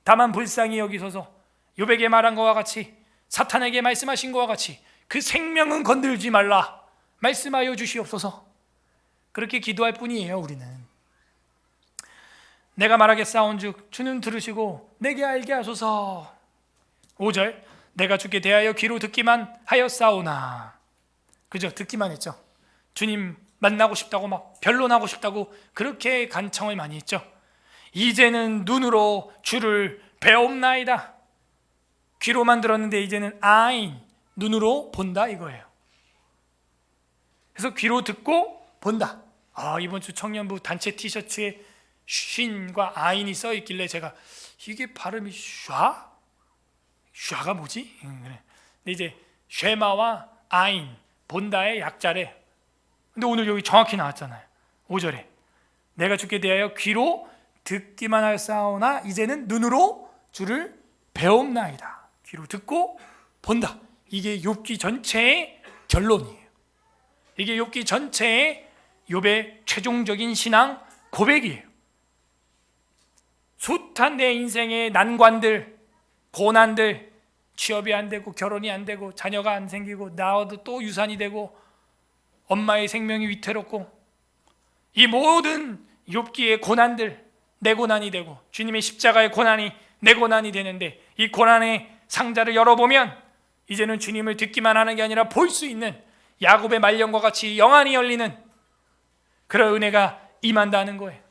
다만 불쌍히 여기소서. 욥에게 말한 것과 같이 사탄에게 말씀하신 것과 같이 그 생명은 건들지 말라 말씀하여 주시옵소서. 그렇게 기도할 뿐이에요. 우리는 내가 말하겠사온즉 주는 들으시고 내게 알게 하소서. 5절 내가 주께 대하여 귀로 듣기만 하였사오나. 그죠? 듣기만 했죠. 주님 만나고 싶다고 막 변론하고 싶다고 그렇게 간청을 많이 했죠. 이제는 눈으로 주를 배옵나이다. 귀로만 들었는데 이제는 아인, 눈으로 본다 이거예요. 그래서 귀로 듣고 본다. 이번 주 청년부 단체 티셔츠에 쉰과 아인이 써 있길래 제가 이게 발음이 샤가 뭐지? 그래. 근데 이제 쉐마와 아인, 본다의 약자래. 근데 오늘 여기 정확히 나왔잖아요. 5절에 내가 주께 대하여 귀로 듣기만 하였사오나 이제는 눈으로 주를 배옵나이다. 귀로 듣고 본다. 이게 욥기 전체의 결론이에요. 이게 욥기 전체의 욥의 최종적인 신앙 고백이에요. 숱한 내 인생의 난관들, 고난들, 취업이 안 되고 결혼이 안 되고 자녀가 안 생기고 나와도 또 유산이 되고 엄마의 생명이 위태롭고 이 모든 욥기의 고난들 내 고난이 되고 주님의 십자가의 고난이 내 고난이 되는데 이 고난의 상자를 열어보면 이제는 주님을 듣기만 하는 게 아니라 볼 수 있는 야곱의 말년과 같이 영안이 열리는 그런 은혜가 임한다는 거예요.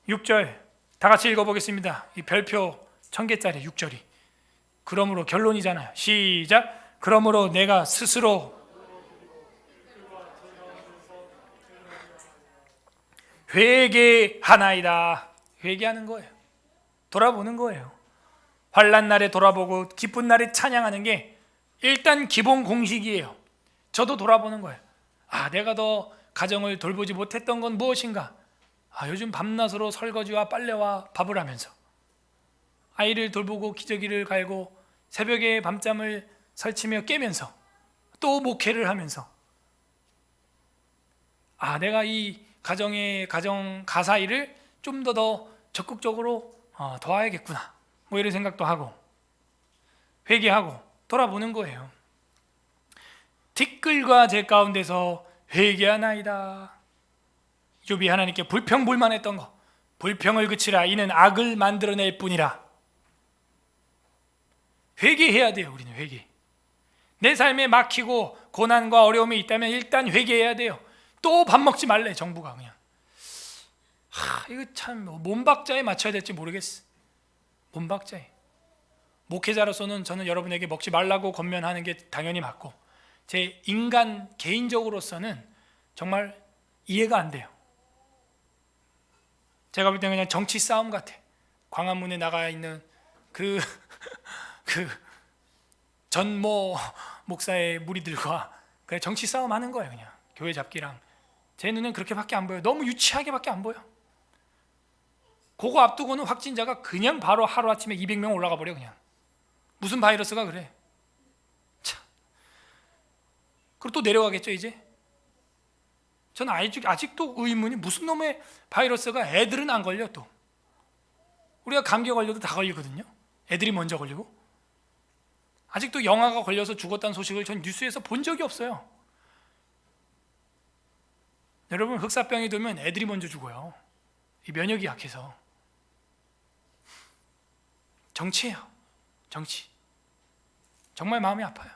6절 다 같이 읽어보겠습니다. 이 별표 1000개짜리 6절이 그러므로 결론이잖아요. 시작. 그러므로 내가 스스로 회개하나이다. 회개하는 거예요. 돌아보는 거예요. 환난 날에 돌아보고 기쁜 날에 찬양하는 게 일단 기본 공식이에요. 저도 돌아보는 거예요. 내가 더 가정을 돌보지 못했던 건 무엇인가? 요즘 밤낮으로 설거지와 빨래와 밥을 하면서 아이를 돌보고 기저귀를 갈고 새벽에 밤잠을 설치며 깨면서 또 목회를 하면서 내가 이 가정 가사 일을 좀 더 적극적으로 도와야겠구나. 뭐 이런 생각도 하고 회개하고 돌아보는 거예요. 티끌과 제 가운데서 회개하나이다. 욥이 하나님께 불평불만했던 거, 불평을 그치라. 이는 악을 만들어낼 뿐이라. 회개해야 돼요. 우리는 회개. 내 삶에 막히고 고난과 어려움이 있다면 일단 회개해야 돼요. 또 밥 먹지 말래 정부가 그냥. 이거 참 몸박자에 맞춰야 될지 모르겠어. 몸박자에. 목회자로서는 저는 여러분에게 먹지 말라고 권면하는 게 당연히 맞고, 제 인간 개인적으로서는 정말 이해가 안 돼요. 제가 볼 때는 그냥 정치 싸움 같아. 광화문에 나가 있는 그 전모 목사의 무리들과 그냥 정치 싸움 하는 거예요. 그냥 교회 잡기랑. 제 눈엔 그렇게밖에 안 보여. 너무 유치하게밖에 안 보여. 그거 앞두고는 확진자가 그냥 바로 하루아침에 200명 올라가 버려. 그냥 무슨 바이러스가 그래. 참. 그리고 또 내려가겠죠 이제. 저는 아직도 의문이, 무슨 놈의 바이러스가 애들은 안 걸려. 또 우리가 감기 걸려도 다 걸리거든요. 애들이 먼저 걸리고. 아직도 영아가 걸려서 죽었다는 소식을 전 뉴스에서 본 적이 없어요. 여러분, 흑사병이 돌면 애들이 먼저 죽어요. 이 면역이 약해서. 정치예요. 정치. 정말 마음이 아파요.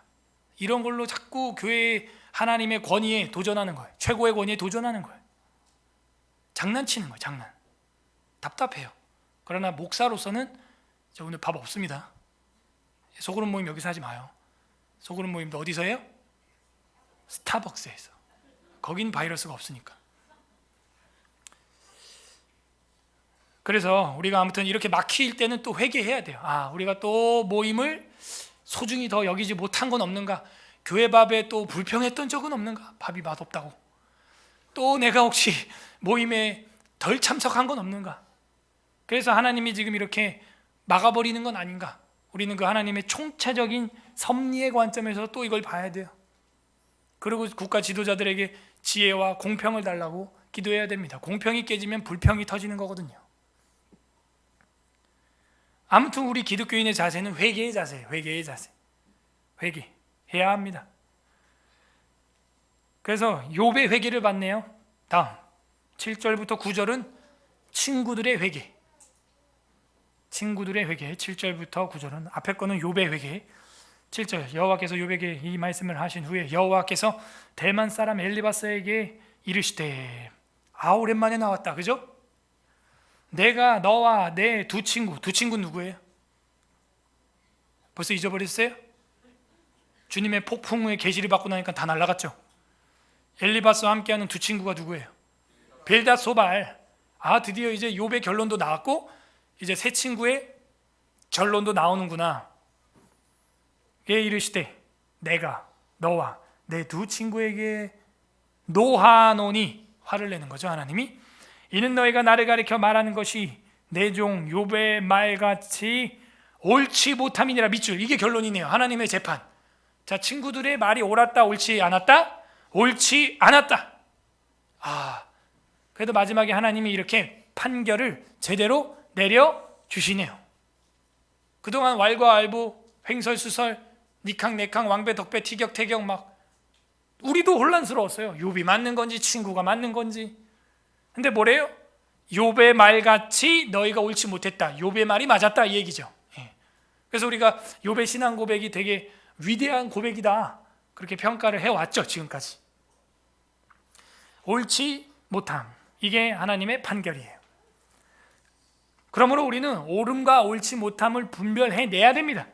이런 걸로 자꾸 교회의 하나님의 권위에 도전하는 거예요. 최고의 권위에 도전하는 거예요. 장난치는 거예요. 장난. 답답해요. 그러나 목사로서는 저 오늘 밥 없습니다. 소그룹 모임 여기서 하지 마요. 소그룹 모임도 어디서 해요? 스타벅스에서. 거긴 바이러스가 없으니까. 그래서 우리가 아무튼 이렇게 막힐 때는 또 회개해야 돼요. 우리가 또 모임을 소중히 더 여기지 못한 건 없는가? 교회 밥에 또 불평했던 적은 없는가? 밥이 맛없다고. 또 내가 혹시 모임에 덜 참석한 건 없는가? 그래서 하나님이 지금 이렇게 막아버리는 건 아닌가? 우리는 그 하나님의 총체적인 섭리의 관점에서 또 이걸 봐야 돼요. 그리고 국가 지도자들에게 지혜와 공평을 달라고 기도해야 됩니다. 공평이 깨지면 불평이 터지는 거거든요. 아무튼 우리 기독교인의 자세는 회개의 자세예요. 회개의 자세. 회개해야 합니다. 그래서 욥의 회개를 받네요. 다음 7절부터 9절은 친구들의 회개. 친구들의 회개. 7절부터 9절은 앞에 거는 욥의 회개. 7절, 여호와께서 욥에게 이 말씀을 하신 후에 여호와께서 대만 사람 엘리바스에게 이르시되, 오랜만에 나왔다, 그죠? 내가 너와 내 두 친구 누구예요? 벌써 잊어버렸어요? 주님의 폭풍의 계시를 받고 나니까 다 날아갔죠. 엘리바스와 함께하는 두 친구가 누구예요? 빌닷 소발. 드디어 이제 욥의 결론도 나왔고 이제 세 친구의 결론도 나오는구나. 예, 이르시되 내가 너와 내 두 친구에게 노하노니, 화를 내는 거죠. 하나님이 이는 너희가 나를 가리켜 말하는 것이 내 종 욥의 말같이 옳지 못함이니라. 밑줄, 이게 결론이네요. 하나님의 재판. 자, 친구들의 말이 옳았다, 옳지 않았다? 옳지 않았다. 그래도 마지막에 하나님이 이렇게 판결을 제대로 내려주시네요. 그동안 왈가왈부, 횡설수설, 니캉네캉, 왕배 덕배, 티격태격, 막 우리도 혼란스러웠어요. 욥이 맞는 건지 친구가 맞는 건지. 근데 뭐래요? 욥의 말같이 너희가 옳지 못했다. 욥의 말이 맞았다, 이 얘기죠. 그래서 우리가 욥의 신앙 고백이 되게 위대한 고백이다, 그렇게 평가를 해왔죠. 지금까지. 옳지 못함, 이게 하나님의 판결이에요. 그러므로 우리는 옳음과 옳지 못함을 분별해내야 됩니다.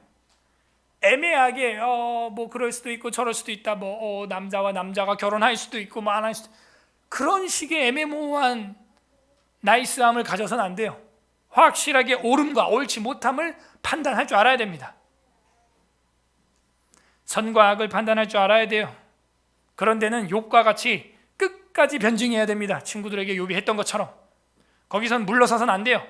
애매하게 뭐 그럴 수도 있고 저럴 수도 있다, 뭐 남자와 남자가 결혼할 수도 있고 뭐 안 할 수도, 그런 식의 애매모호한 나이스함을 가져서는 안 돼요. 확실하게 옳음과 옳지 못함을 판단할 줄 알아야 됩니다. 선과 악을 판단할 줄 알아야 돼요. 그런 데는 욥과 같이 끝까지 변증해야 됩니다. 친구들에게 욥이 했던 것처럼 거기선 물러서선 안 돼요.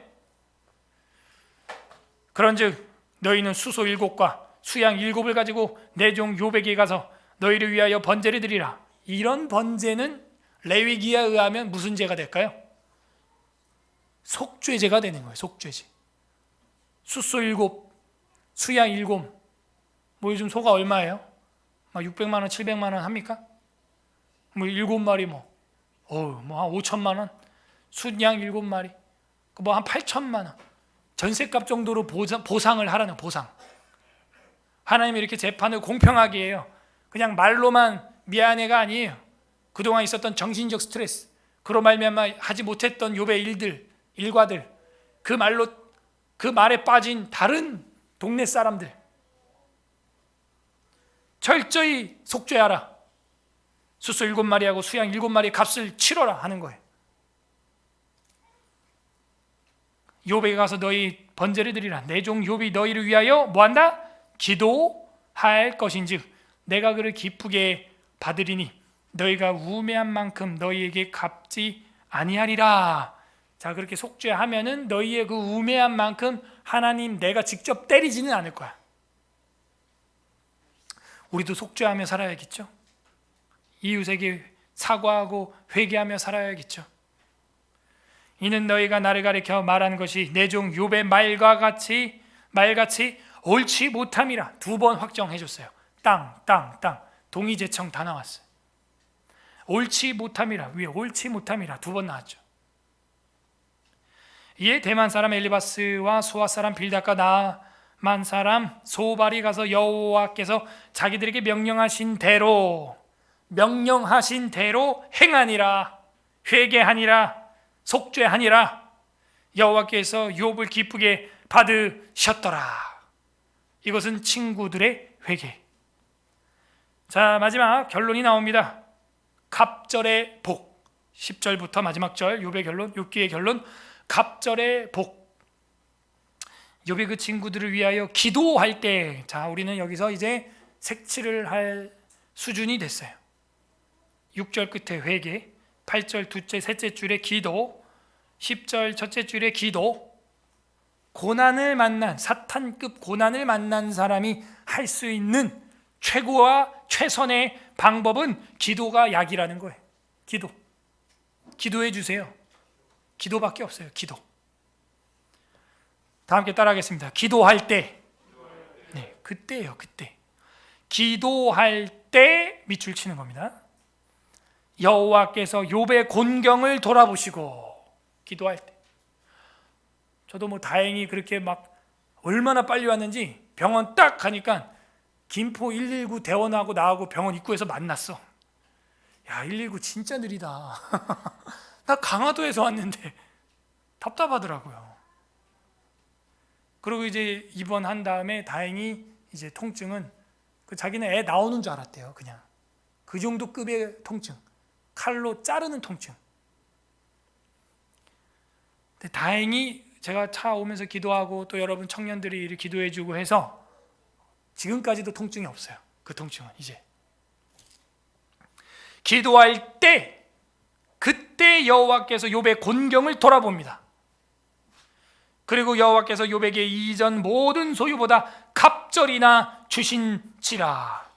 그런즉 너희는 수소 7과 수양 7을 가지고 내 종 욥에게 가서 너희를 위하여 번제를 드리라. 이런 번제는 레위기에 의하면 무슨 죄가 될까요? 속죄제가 되는 거예요. 속죄제. 수소 7, 수양 7. 뭐 요즘 소가 얼마예요? 막 600만 원, 700만 원 합니까? 뭐 7마리 뭐 한 5천만 원. 수양 7마리. 뭐 한 8천만 원. 전셋값 정도로 보상을 하라는, 보상. 하나님이 이렇게 재판을 공평하게 해요. 그냥 말로만 미안해가 아니에요. 그동안 있었던 정신적 스트레스, 그로 말미암아 하지 못했던 욥의 일과들, 그 말에 빠진 다른 동네 사람들 철저히 속죄하라. 수소 7마리하고 수양 7마리 값을 치러라 하는 거예요. 욥에게 가서 너희 번제를 드리라. 내 종 욥이 너희를 위하여 뭐한다? 기도할 것인즉 내가 그를 기쁘게 받으리니 너희가 우매한 만큼 너희에게 갚지 아니하리라. 자, 그렇게 속죄하면은 너희의 그 우매한 만큼 하나님 내가 직접 때리지는 않을 거야. 우리도 속죄하며 살아야겠죠. 이웃에게 사과하고 회개하며 살아야겠죠. 이는 너희가 나를 가리켜 말한 것이 내 종 욥의 말같이 옳지 못함이라. 2번 확정해 줬어요. 땅 동의제청 다 나왔어요. 옳지 못함이라. 위에 옳지 못함이라 2번 나왔죠. 이에 대만 사람 엘리바스와 소아 사람 빌닷과 나만 사람 소발이 가서 여호와께서 자기들에게 명령하신 대로 행하니라. 회개하니라. 속죄하니라. 여호와께서 욥을 기쁘게 받으셨더라. 이것은 친구들의 회개. 자, 마지막 결론이 나옵니다. 갑절의 복. 10절부터 마지막 절 욥의 결론, 욥기의 결론. 갑절의 복. 욥의 그 친구들을 위하여 기도할 때, 자, 우리는 여기서 이제 색칠을 할 수준이 됐어요. 6절 끝에 회개, 8절 둘째 셋째 줄에 기도, 10절 첫째 줄에 기도. 고난을 만난, 사탄급 고난을 만난 사람이 할 수 있는 최고와 최선의 방법은 기도가 약이라는 거예요. 기도해 주세요. 기도밖에 없어요. 기도. 다 함께 따라하겠습니다. 기도할 때. 네, 그때예요. 그때. 기도할 때 밑줄 치는 겁니다. 여호와께서 욥의 곤경을 돌아보시고. 기도할 때. 저도 뭐 다행히 그렇게 막 얼마나 빨리 왔는지 병원 딱 가니까 김포 119 대원하고 나하고 병원 입구에서 만났어. 야, 119 진짜 느리다. 나 강화도에서 왔는데 답답하더라고요. 그리고 이제 입원한 다음에 다행히 이제 통증은 자기는 애 나오는 줄 알았대요. 그냥 그 정도 급의 통증, 칼로 자르는 통증. 근데 다행히 제가 차 오면서 기도하고 또 여러분 청년들이 이렇게 기도해주고 해서 지금까지도 통증이 없어요. 그 통증은 이제 기도할 때, 그때 여호와께서 욥의 곤경을 돌아봅니다. 그리고 여호와께서 욥에게 이전 모든 소유보다 갑절이나 주신지라.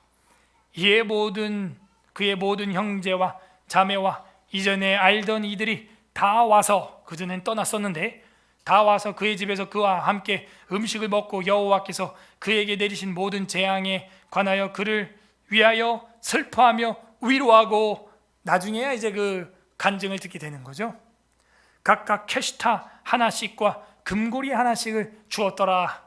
그의 모든 형제와 자매와 이전에 알던 이들이 다 와서, 그전엔 떠났었는데 다 와서 그의 집에서 그와 함께 음식을 먹고 여호와께서 그에게 내리신 모든 재앙에 관하여 그를 위하여 슬퍼하며 위로하고, 나중에야 이제 그 간증을 듣게 되는 거죠. 각각 캐시타 하나씩과 금고리 하나씩을 주었더라.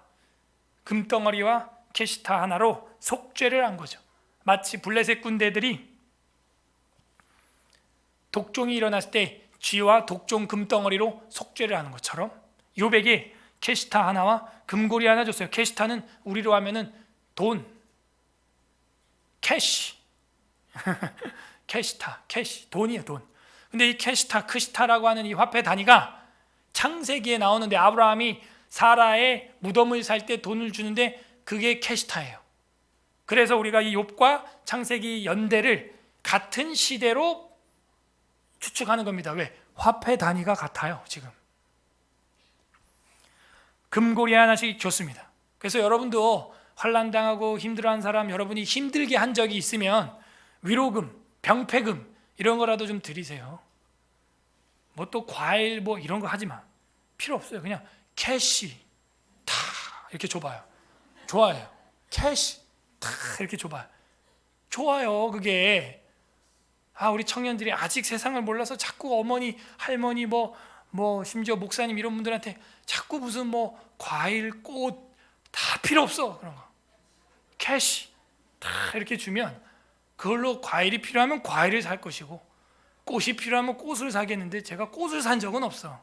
금덩어리와 캐시타 하나로 속죄를 한 거죠. 마치 블레셋 군대들이 독종이 일어났을 때 쥐와 독종 금덩어리로 속죄를 하는 것처럼 욥에게 캐시타 하나와 금고리 하나 줬어요. 캐시타는 우리로 하면은 돈, 캐시. 캐시, 돈이에요, 돈. 근데 이 캐시타, 크시타라고 하는 이 화폐 단위가 창세기에 나오는데 아브라함이 사라의 무덤을 살 때 돈을 주는데 그게 캐시타예요. 그래서 우리가 이 욥과 창세기 연대를 같은 시대로 추측하는 겁니다. 왜? 화폐 단위가 같아요. 지금 금고리 하나씩 줬습니다. 그래서 여러분도 환난당하고 힘들어한 사람, 여러분이 힘들게 한 적이 있으면 위로금, 병폐금 이런 거라도 좀 드리세요. 뭐 또 과일 뭐 이런 거 하지 마. 필요 없어요. 그냥 캐시 다 이렇게 줘봐요. 좋아해요. 캐시 다 이렇게 줘봐요. 좋아요. 그게 우리 청년들이 아직 세상을 몰라서 자꾸 어머니, 할머니 뭐 심지어 목사님 이런 분들한테 자꾸 무슨 뭐 과일, 꽃 다 필요 없어. 그런 거 캐시 다 이렇게 주면 그걸로 과일이 필요하면 과일을 살 것이고 꽃이 필요하면 꽃을 사겠는데 제가 꽃을 산 적은 없어.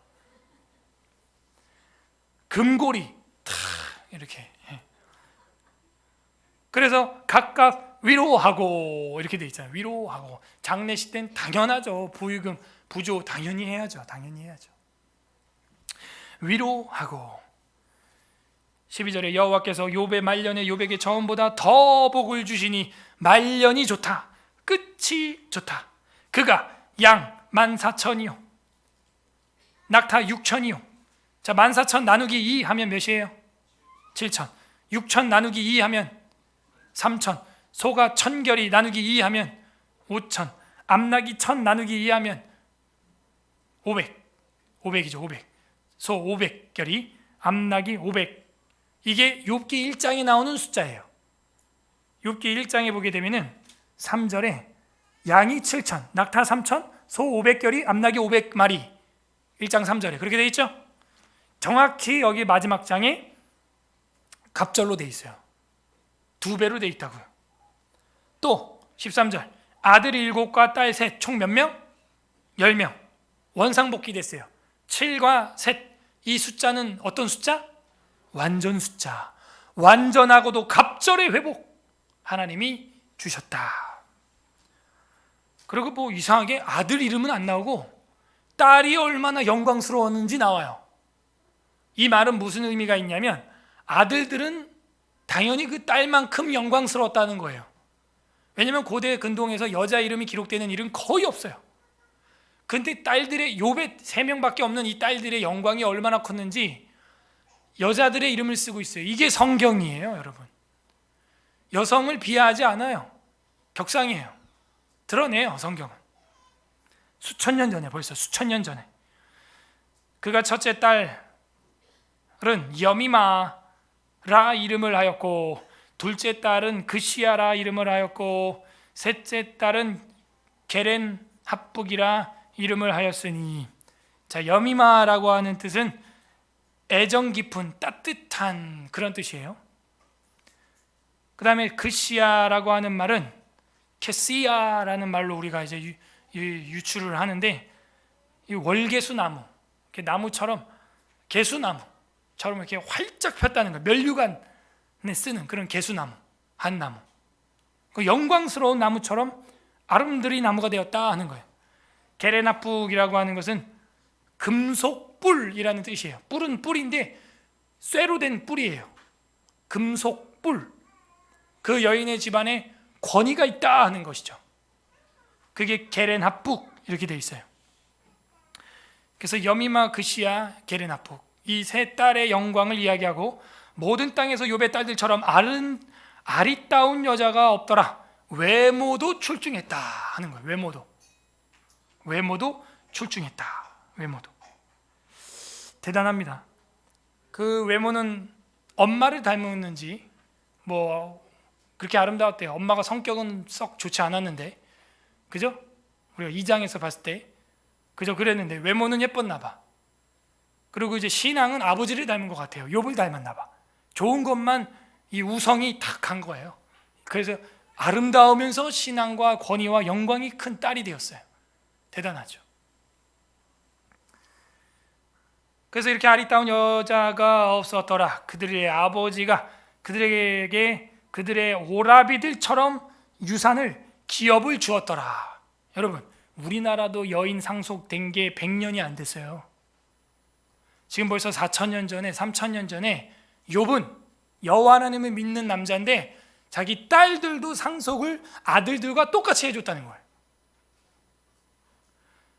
금고리 다 이렇게. 그래서 각각 위로하고 이렇게 돼 있잖아요. 위로하고. 장례식 때는 당연하죠. 부의금, 부조 당연히 해야죠. 당연히 해야죠. 위로하고. 12절에 여호와께서 욥의 말년에 욥에게 처음보다 더 복을 주시니 말년이 좋다. 끝이 좋다. 그가 양 14,000이요 낙타 6,000이요. 자, 14,000 나누기 2 하면 몇이에요? 7,000. 6,000 나누기 2 하면 3,000. 소가 1,000결이 나누기 2 하면 5,000. 암낙이 1,000 나누기 2 하면 500. 500이죠. 500. 소 500결이, 암낙이 500. 이게 욥기 1장에 나오는 숫자예요. 욥기 1장에 보게 되면은 3절에 양이 7,000, 낙타 3,000, 소 500결이, 암낙이 500마리. 1장 3절에 그렇게 돼 있죠? 정확히 여기 마지막 장에 갑절로 돼 있어요. 2배로 돼 있다고요. 또 13절 아들 7과 딸 셋 총 몇 명? 10명. 원상복귀 됐어요. 7과 셋, 이 숫자는 어떤 숫자? 완전 숫자. 완전하고도 갑절의 회복 하나님이 주셨다. 그리고 뭐 이상하게 아들 이름은 안 나오고 딸이 얼마나 영광스러웠는지 나와요. 이 말은 무슨 의미가 있냐면 아들들은 당연히 그 딸만큼 영광스러웠다는 거예요. 왜냐하면 고대 근동에서 여자 이름이 기록되는 일은 거의 없어요. 근데 딸들의, 욥의 3명밖에 없는 이 딸들의 영광이 얼마나 컸는지 여자들의 이름을 쓰고 있어요. 이게 성경이에요, 여러분. 여성을 비하하지 않아요. 격상이에요. 드러내요, 성경은. 수천 년 전에, 벌써 수천 년 전에. 그가 첫째 딸은 여미마라 이름을 하였고, 둘째 딸은 그시야라 이름을 하였고, 셋째 딸은 게렌 합북이라 이름을 하였으니. 자, 여미마라고 하는 뜻은 애정 깊은, 따뜻한 그런 뜻이에요. 그 다음에 그시야라고 하는 말은 캐시야라는 말로 우리가 이제 유출을 하는데, 이 월개수나무, 이렇게 나무처럼, 개수나무처럼 이렇게 활짝 폈다는 거예요. 면류관에 쓰는 그런 개수나무, 한나무. 그 영광스러운 나무처럼 아름드리 나무가 되었다 하는 거예요. 게레나북이라고 하는 것은 금속뿔이라는 뜻이에요. 뿔은 뿔인데 쇠로 된 뿔이에요. 금속뿔. 그 여인의 집안에 권위가 있다 하는 것이죠. 그게 게렌합북 이렇게 돼 있어요. 그래서 여미마, 그시야, 게렌합북, 이 세 딸의 영광을 이야기하고, 모든 땅에서 욥의 딸들처럼 아리따운 여자가 없더라. 외모도 출중했다 하는 거예요. 외모도 출중했다. 외모도 대단합니다. 그 외모는 엄마를 닮았는지 뭐 그렇게 아름다웠대요. 엄마가 성격은 썩 좋지 않았는데, 그죠? 우리가 2장에서 봤을 때 그죠? 그랬는데 외모는 예뻤나 봐. 그리고 이제 신앙은 아버지를 닮은 것 같아요. 욥을 닮았나 봐. 좋은 것만, 이 우성이 탁 간 거예요. 그래서 아름다우면서 신앙과 권위와 영광이 큰 딸이 되었어요. 대단하죠. 그래서 이렇게 아리따운 여자가 없었더라. 그들의 아버지가 그들에게 그들의 오라비들처럼 유산을, 기업을 주었더라. 여러분, 우리나라도 여인 상속된 게 100년이 안 됐어요. 지금 벌써 4,000년 전에, 3,000년 전에 욥은 여호와 하나님을 믿는 남자인데 자기 딸들도 상속을 아들들과 똑같이 해줬다는 거예요.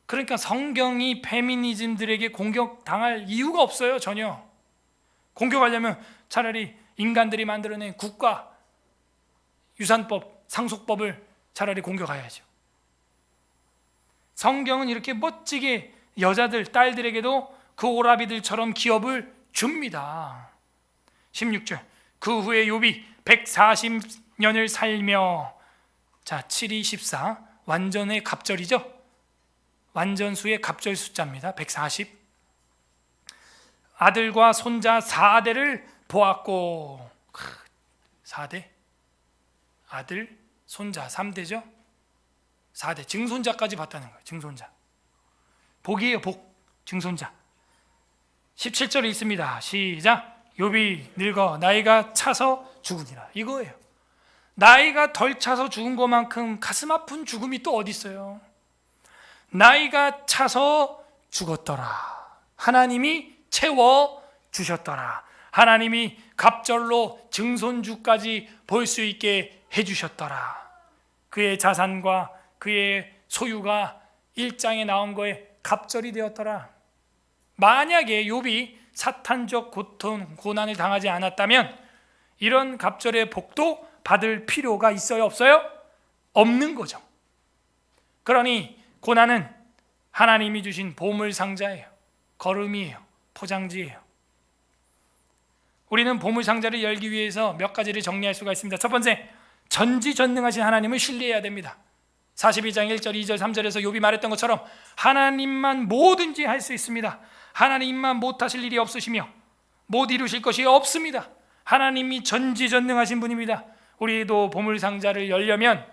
그러니까 성경이 페미니즘들에게 공격당할 이유가 없어요. 전혀. 공격하려면 차라리 인간들이 만들어낸 국가 유산법, 상속법을 차라리 공격해야죠. 성경은 이렇게 멋지게 여자들, 딸들에게도 그 오라비들처럼 기업을 줍니다. 16절 그 후에 욥이 140년을 살며, 자 7이 14, 완전의 갑절이죠. 완전수의 갑절 숫자입니다. 140. 아들과 손자 4대를 보았고, 4대, 아들, 손자 3대죠. 4대, 증손자까지 봤다는 거예요. 증손자. 복이에요, 복. 증손자. 17절에 있습니다. 시작. 욥이 늙어 나이가 차서 죽으니라 이거예요. 나이가 덜 차서 죽은 것만큼 가슴 아픈 죽음이 또 어디 있어요? 나이가 차서 죽었더라. 하나님이 채워 주셨더라. 하나님이 갑절로 증손주까지 볼 수 있게 해주셨더라. 그의 자산과 그의 소유가 1장에 나온 거에 갑절이 되었더라. 만약에 욥이 사탄적 고통, 고난을 당하지 않았다면 이런 갑절의 복도 받을 필요가 있어요? 없어요? 없는 거죠. 그러니 고난은 하나님이 주신 보물상자예요. 걸음이에요. 포장지예요. 우리는 보물상자를 열기 위해서 몇 가지를 정리할 수가 있습니다. 첫 번째, 전지전능하신 하나님을 신뢰해야 됩니다. 42장 1절, 2절, 3절에서 욥이 말했던 것처럼 하나님만 뭐든지 할 수 있습니다. 하나님만 못하실 일이 없으시며 못 이루실 것이 없습니다. 하나님이 전지전능하신 분입니다. 우리도 보물상자를 열려면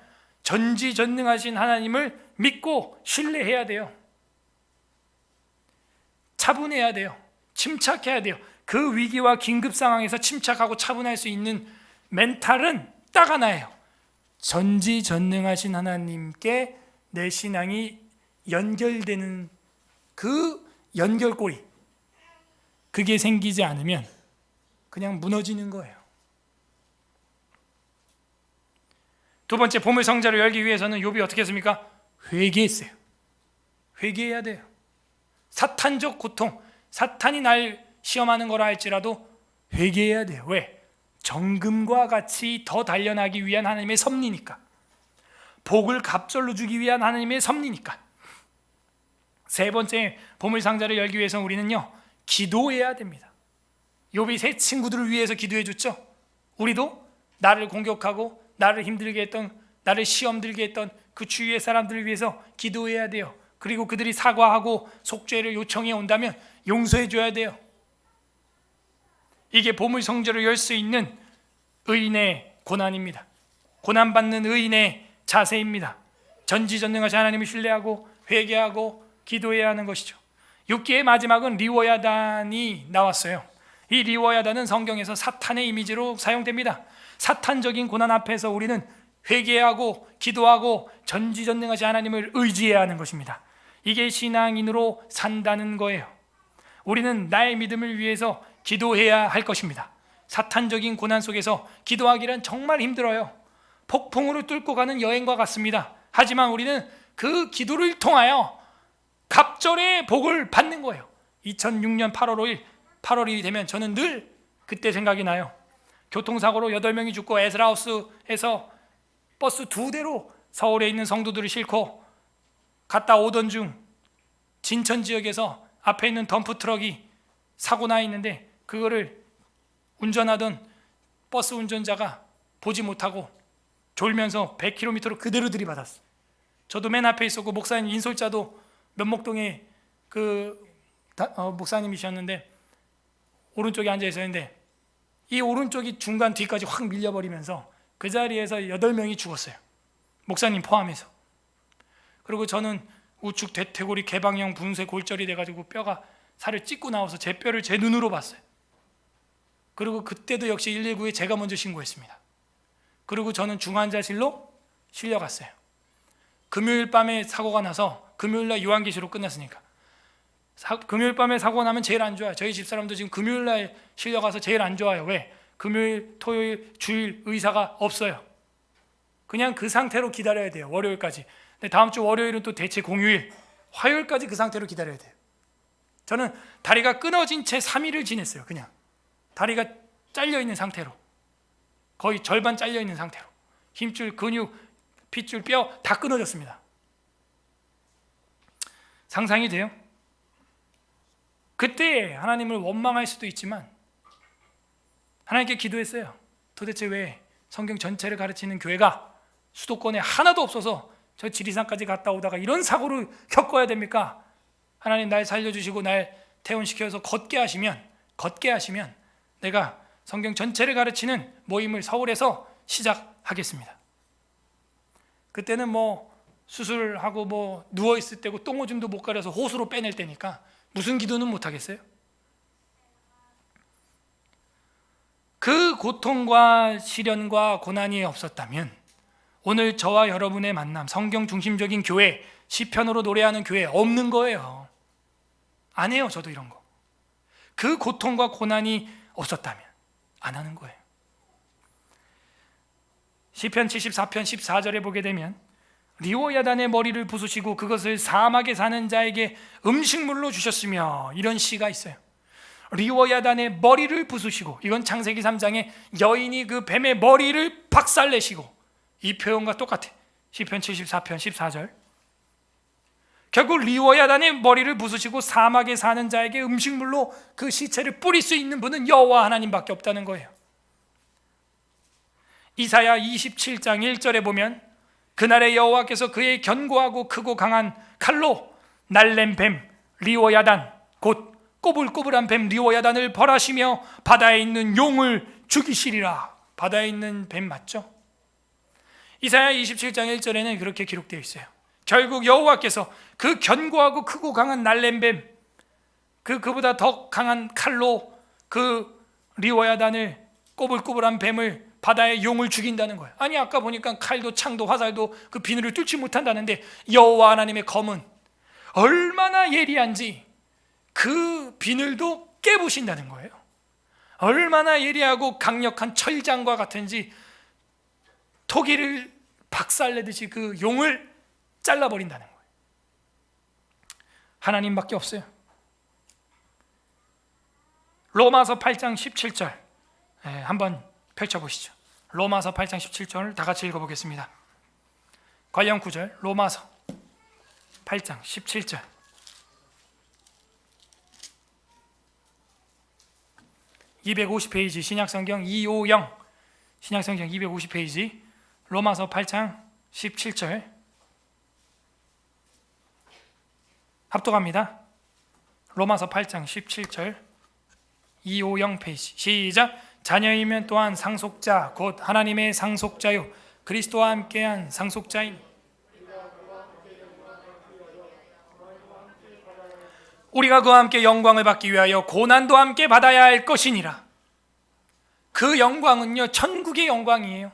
전지전능하신 하나님을 믿고 신뢰해야 돼요. 차분해야 돼요. 침착해야 돼요. 그 위기와 긴급 상황에서 침착하고 차분할 수 있는 멘탈은 딱 하나예요. 전지전능하신 하나님께 내 신앙이 연결되는 그 연결고리, 그게 생기지 않으면 그냥 무너지는 거예요. 두 번째, 보물상자를 열기 위해서는 욥이 어떻게 했습니까? 회개했어요. 회개해야 돼요. 사탄적 고통, 사탄이 날 시험하는 거라 할지라도 회개해야 돼요. 왜? 정금과 같이 더 단련하기 위한 하나님의 섭리니까. 복을 갑절로 주기 위한 하나님의 섭리니까. 세 번째, 보물상자를 열기 위해서는 우리는요, 기도해야 됩니다. 욥이 세 친구들을 위해서 기도해 줬죠. 우리도 나를 공격하고 나를 힘들게 했던, 나를 시험 들게 했던 그 주위의 사람들을 위해서 기도해야 돼요. 그리고 그들이 사과하고 속죄를 요청해 온다면 용서해 줘야 돼요. 이게 보물상자를 열 수 있는 의인의 고난입니다. 고난받는 의인의 자세입니다. 전지전능하신 하나님을 신뢰하고 회개하고 기도해야 하는 것이죠. 6기의 마지막은 리워야단이 나왔어요. 이 리워야단은 성경에서 사탄의 이미지로 사용됩니다. 사탄적인 고난 앞에서 우리는 회개하고 기도하고 전지전능하신 하나님을 의지해야 하는 것입니다. 이게 신앙인으로 산다는 거예요. 우리는 나의 믿음을 위해서 기도해야 할 것입니다. 사탄적인 고난 속에서 기도하기란 정말 힘들어요. 폭풍으로 뚫고 가는 여행과 같습니다. 하지만 우리는 그 기도를 통하여 갑절의 복을 받는 거예요. 2006년 8월 5일, 8월이 되면 저는 늘 그때 생각이 나요. 교통사고로 8명이 죽고 에스라하우스에서 버스 2대로 서울에 있는 성도들을 싣고 갔다 오던 중 진천 지역에서 앞에 있는 덤프트럭이 사고 나 있는데 그거를 운전하던 버스 운전자가 보지 못하고 졸면서 100km로 그대로 들이받았어요. 저도 맨 앞에 있었고 목사님 인솔자도 면목동에 목사님이셨는데 오른쪽에 앉아 있었는데 이 오른쪽이 중간 뒤까지 확 밀려버리면서 그 자리에서 8명이 죽었어요. 목사님 포함해서. 그리고 저는 우측 대퇴골이 개방형 분쇄 골절이 돼가지고 뼈가 살을 찢고 나와서 제 뼈를 제 눈으로 봤어요. 그리고 그때도 역시 119에 제가 먼저 신고했습니다. 그리고 저는 중환자실로 실려갔어요. 금요일 밤에 사고가 나서 금요일날 요한계시로 끝났으니까 금요일 밤에 사고가 나면 제일 안 좋아요. 저희 집사람도 지금 금요일날 실려가서 제일 안 좋아요. 왜? 금요일, 토요일, 주일 의사가 없어요. 그냥 그 상태로 기다려야 돼요. 월요일까지. 근데 다음 주 월요일은 또 대체 공휴일, 화요일까지 그 상태로 기다려야 돼요. 저는 다리가 끊어진 채 3일을 지냈어요. 그냥 다리가 잘려있는 상태로, 거의 절반 잘려있는 상태로, 힘줄, 근육, 핏줄, 뼈 다 끊어졌습니다. 상상이 돼요? 그때 하나님을 원망할 수도 있지만 하나님께 기도했어요. 도대체 왜 성경 전체를 가르치는 교회가 수도권에 하나도 없어서 저 지리산까지 갔다 오다가 이런 사고를 겪어야 됩니까? 하나님 날 살려주시고 날 퇴원시켜서 걷게 하시면 내가 성경 전체를 가르치는 모임을 서울에서 시작하겠습니다. 그때는 뭐 수술하고 뭐 누워있을 때고 똥오줌도 못 가려서 호수로 빼낼 때니까 무슨 기도는 못 하겠어요? 그 고통과 시련과 고난이 없었다면 오늘 저와 여러분의 만남, 성경 중심적인 교회, 시편으로 노래하는 교회 없는 거예요. 안 해요. 저도 이런 거. 그 고통과 고난이 없었다면 안 하는 거예요. 시편 74편 14절에 보게 되면 리오야단의 머리를 부수시고 그것을 사막에 사는 자에게 음식물로 주셨으며, 이런 시가 있어요. 리오야단의 머리를 부수시고, 이건 창세기 3장에 여인이 그 뱀의 머리를 박살내시고, 이 표현과 똑같아. 시편 74편 14절. 결국 리오야단의 머리를 부수시고 사막에 사는 자에게 음식물로 그 시체를 뿌릴 수 있는 분은 여호와 하나님밖에 없다는 거예요. 이사야 27장 1절에 보면 그날에 여호와께서 그의 견고하고 크고 강한 칼로 날랜 뱀 리오야단, 곧 꼬불꼬불한 뱀 리오야단을 벌하시며 바다에 있는 용을 죽이시리라. 바다에 있는 뱀 맞죠? 이사야 27장 1절에는 그렇게 기록되어 있어요. 결국 여호와께서 그 견고하고 크고 강한 날랜 뱀, 그보다 더 강한 칼로 그 리오야단을, 꼬불꼬불한 뱀을, 바다의 용을 죽인다는 거예요. 아니, 아까 보니까 칼도 창도 화살도 그 비늘을 뚫지 못한다는데 여호와 하나님의 검은 얼마나 예리한지 그 비늘도 깨부신다는 거예요. 얼마나 예리하고 강력한 철장과 같은지 토기를 박살내듯이 그 용을 잘라버린다는 거예요. 하나님밖에 없어요. 로마서 8장 17절 한번 펼쳐보시죠. 로마서 8장 17절 다 같이 읽어보겠습니다. 관련 구절 로마서 8장 17절. (250페이지) 신약성경 250, 신약성경 250페이지 로마서 8장 17절 합독합니다. 로마서 8장 17절 250페이지 시작. 자녀이면 또한 상속자 곧 하나님의 상속자요 그리스도와 함께한 상속자인 우리가 그와 함께 영광을 받기 위하여 고난도 함께 받아야 할 것이니라. 그 영광은요 천국의 영광이에요.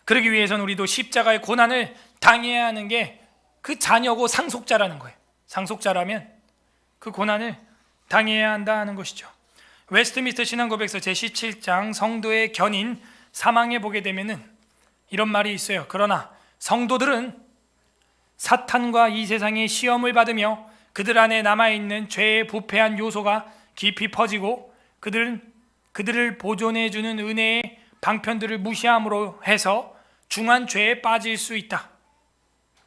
그러기 위해서는 우리도 십자가의 고난을 당해야 하는 게 그 자녀고 상속자라는 거예요. 상속자라면 그 고난을 당해야 한다 하는 것이죠. 웨스트민스터 신앙고백서 제17장 성도의 견인 사망에 보게 되면은 이런 말이 있어요. 그러나 성도들은 사탄과 이 세상의 시험을 받으며 그들 안에 남아있는 죄의 부패한 요소가 깊이 퍼지고 그들을 보존해주는 은혜의 방편들을 무시함으로 해서 중한 죄에 빠질 수 있다.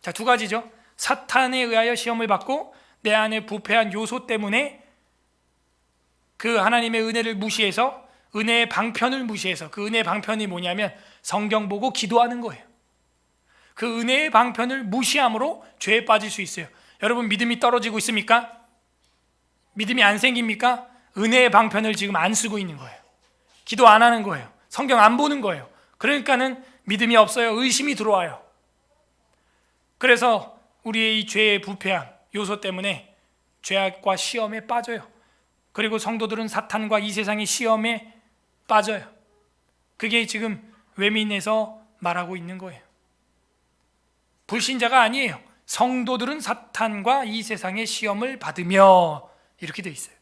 자, 두 가지죠. 사탄에 의하여 시험을 받고 내 안에 부패한 요소 때문에 그 하나님의 은혜를 무시해서, 은혜의 방편을 무시해서, 그 은혜의 방편이 뭐냐면 성경 보고 기도하는 거예요. 그 은혜의 방편을 무시함으로 죄에 빠질 수 있어요. 여러분 믿음이 떨어지고 있습니까? 믿음이 안 생깁니까? 은혜의 방편을 지금 안 쓰고 있는 거예요. 기도 안 하는 거예요. 성경 안 보는 거예요. 그러니까는 믿음이 없어요. 의심이 들어와요. 그래서 우리의 이 죄의 부패한 요소 때문에 죄악과 시험에 빠져요. 그리고 성도들은 사탄과 이 세상의 시험에 빠져요. 그게 지금 외민에서 말하고 있는 거예요. 불신자가 아니에요. 성도들은 사탄과 이 세상의 시험을 받으며, 이렇게 돼 있어요.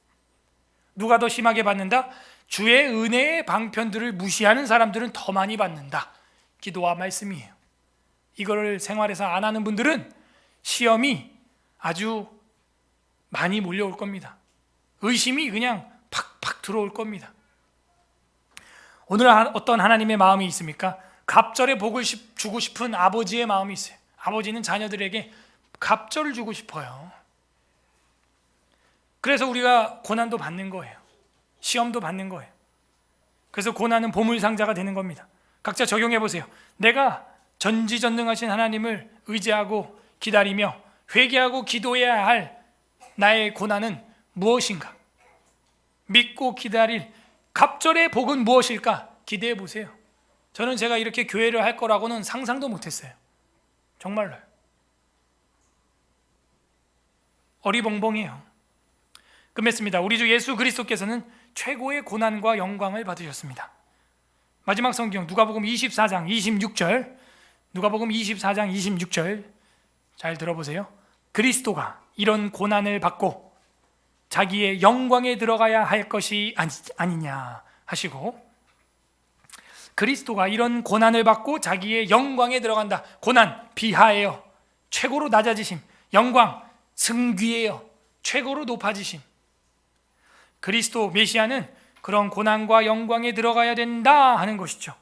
누가 더 심하게 받는다? 주의 은혜의 방편들을 무시하는 사람들은 더 많이 받는다. 기도와 말씀이에요. 이거를 생활에서 안 하는 분들은 시험이 아주 많이 몰려올 겁니다. 의심이 그냥 팍팍 들어올 겁니다. 오늘 어떤 하나님의 마음이 있습니까? 갑절에 복을 주고 싶은 아버지의 마음이 있어요. 아버지는 자녀들에게 갑절을 주고 싶어요. 그래서 우리가 고난도 받는 거예요. 시험도 받는 거예요. 그래서 고난은 보물상자가 되는 겁니다. 각자 적용해 보세요. 내가 전지전능하신 하나님을 의지하고 기다리며 회개하고 기도해야 할 나의 고난은 무엇인가? 믿고 기다릴 갑절의 복은 무엇일까? 기대해 보세요. 저는 제가 이렇게 교회를 할 거라고는 상상도 못했어요. 정말로요. 어리벙벙해요. 끝맺습니다. 우리 주 예수 그리스도께서는 최고의 고난과 영광을 받으셨습니다. 마지막 성경 누가복음 24장 26절, 누가복음 24장 26절 잘 들어보세요. 그리스도가 이런 고난을 받고 자기의 영광에 들어가야 할 것이 아니냐 하시고, 그리스도가 이런 고난을 받고 자기의 영광에 들어간다. 고난 비하예요. 최고로 낮아지심. 영광 승귀예요. 최고로 높아지심. 그리스도 메시아는 그런 고난과 영광에 들어가야 된다 하는 것이죠.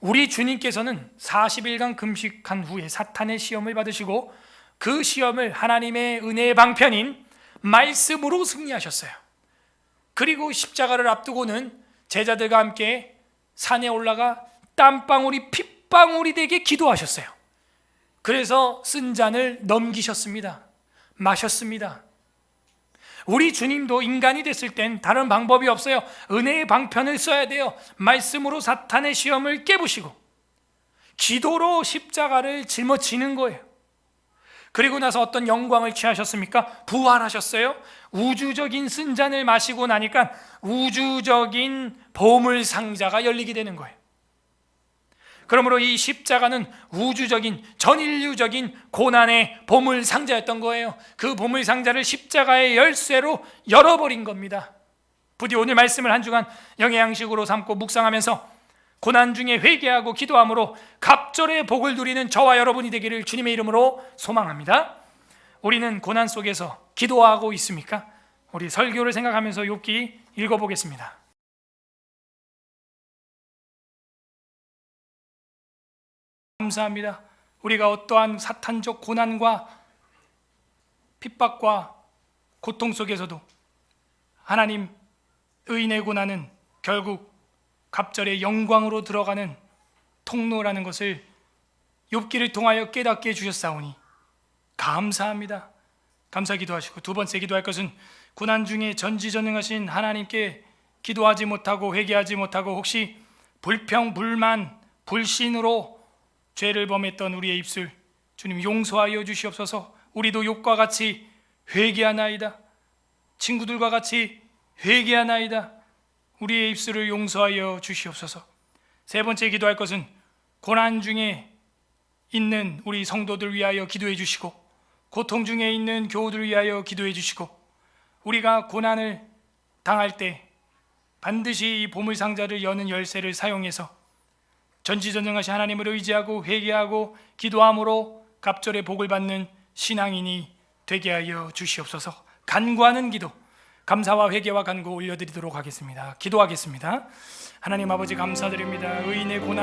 우리 주님께서는 40일간 금식한 후에 사탄의 시험을 받으시고 그 시험을 하나님의 은혜의 방편인 말씀으로 승리하셨어요. 그리고 십자가를 앞두고는 제자들과 함께 산에 올라가 땀방울이 핏방울이 되게 기도하셨어요. 그래서 쓴 잔을 넘기셨습니다. 마셨습니다. 우리 주님도 인간이 됐을 땐 다른 방법이 없어요. 은혜의 방편을 써야 돼요. 말씀으로 사탄의 시험을 깨부시고 기도로 십자가를 짊어지는 거예요. 그리고 나서 어떤 영광을 취하셨습니까? 부활하셨어요. 우주적인 쓴 잔을 마시고 나니까 우주적인 보물 상자가 열리게 되는 거예요. 그러므로 이 십자가는 우주적인 전인류적인 고난의 보물 상자였던 거예요. 그 보물 상자를 십자가의 열쇠로 열어버린 겁니다. 부디 오늘 말씀을 한 주간 영의 양식으로 삼고 묵상하면서 고난 중에 회개하고 기도함으로 갑절의 복을 누리는 저와 여러분이 되기를 주님의 이름으로 소망합니다. 우리는 고난 속에서 기도하고 있습니까? 우리 설교를 생각하면서 욥기 읽어보겠습니다. 감사합니다. 우리가 어떠한 사탄적 고난과 핍박과 고통 속에서도 하나님 의인의 고난은 결국 갑절의 영광으로 들어가는 통로라는 것을 욥기를 통하여 깨닫게 해주셨사오니 감사합니다. 감사 기도하시고, 두 번째 기도할 것은 고난 중에 전지전능하신 하나님께 기도하지 못하고 회개하지 못하고 혹시 불평, 불만, 불신으로 죄를 범했던 우리의 입술 주님 용서하여 주시옵소서. 우리도 욥과 같이 회개하나이다. 친구들과 같이 회개하나이다. 우리의 입술을 용서하여 주시옵소서. 세 번째 기도할 것은 고난 중에 있는 우리 성도들 위하여 기도해 주시고, 고통 중에 있는 교우들 위하여 기도해 주시고, 우리가 고난을 당할 때 반드시 이 보물상자를 여는 열쇠를 사용해서 전지전능하신 하나님을 의지하고 회개하고 기도함으로 갑절의 복을 받는 신앙인이 되게 하여 주시옵소서. 간구하는 기도, 감사와 회개와 간구 올려드리도록 하겠습니다. 기도하겠습니다. 하나님 아버지 감사드립니다. 의인의 고난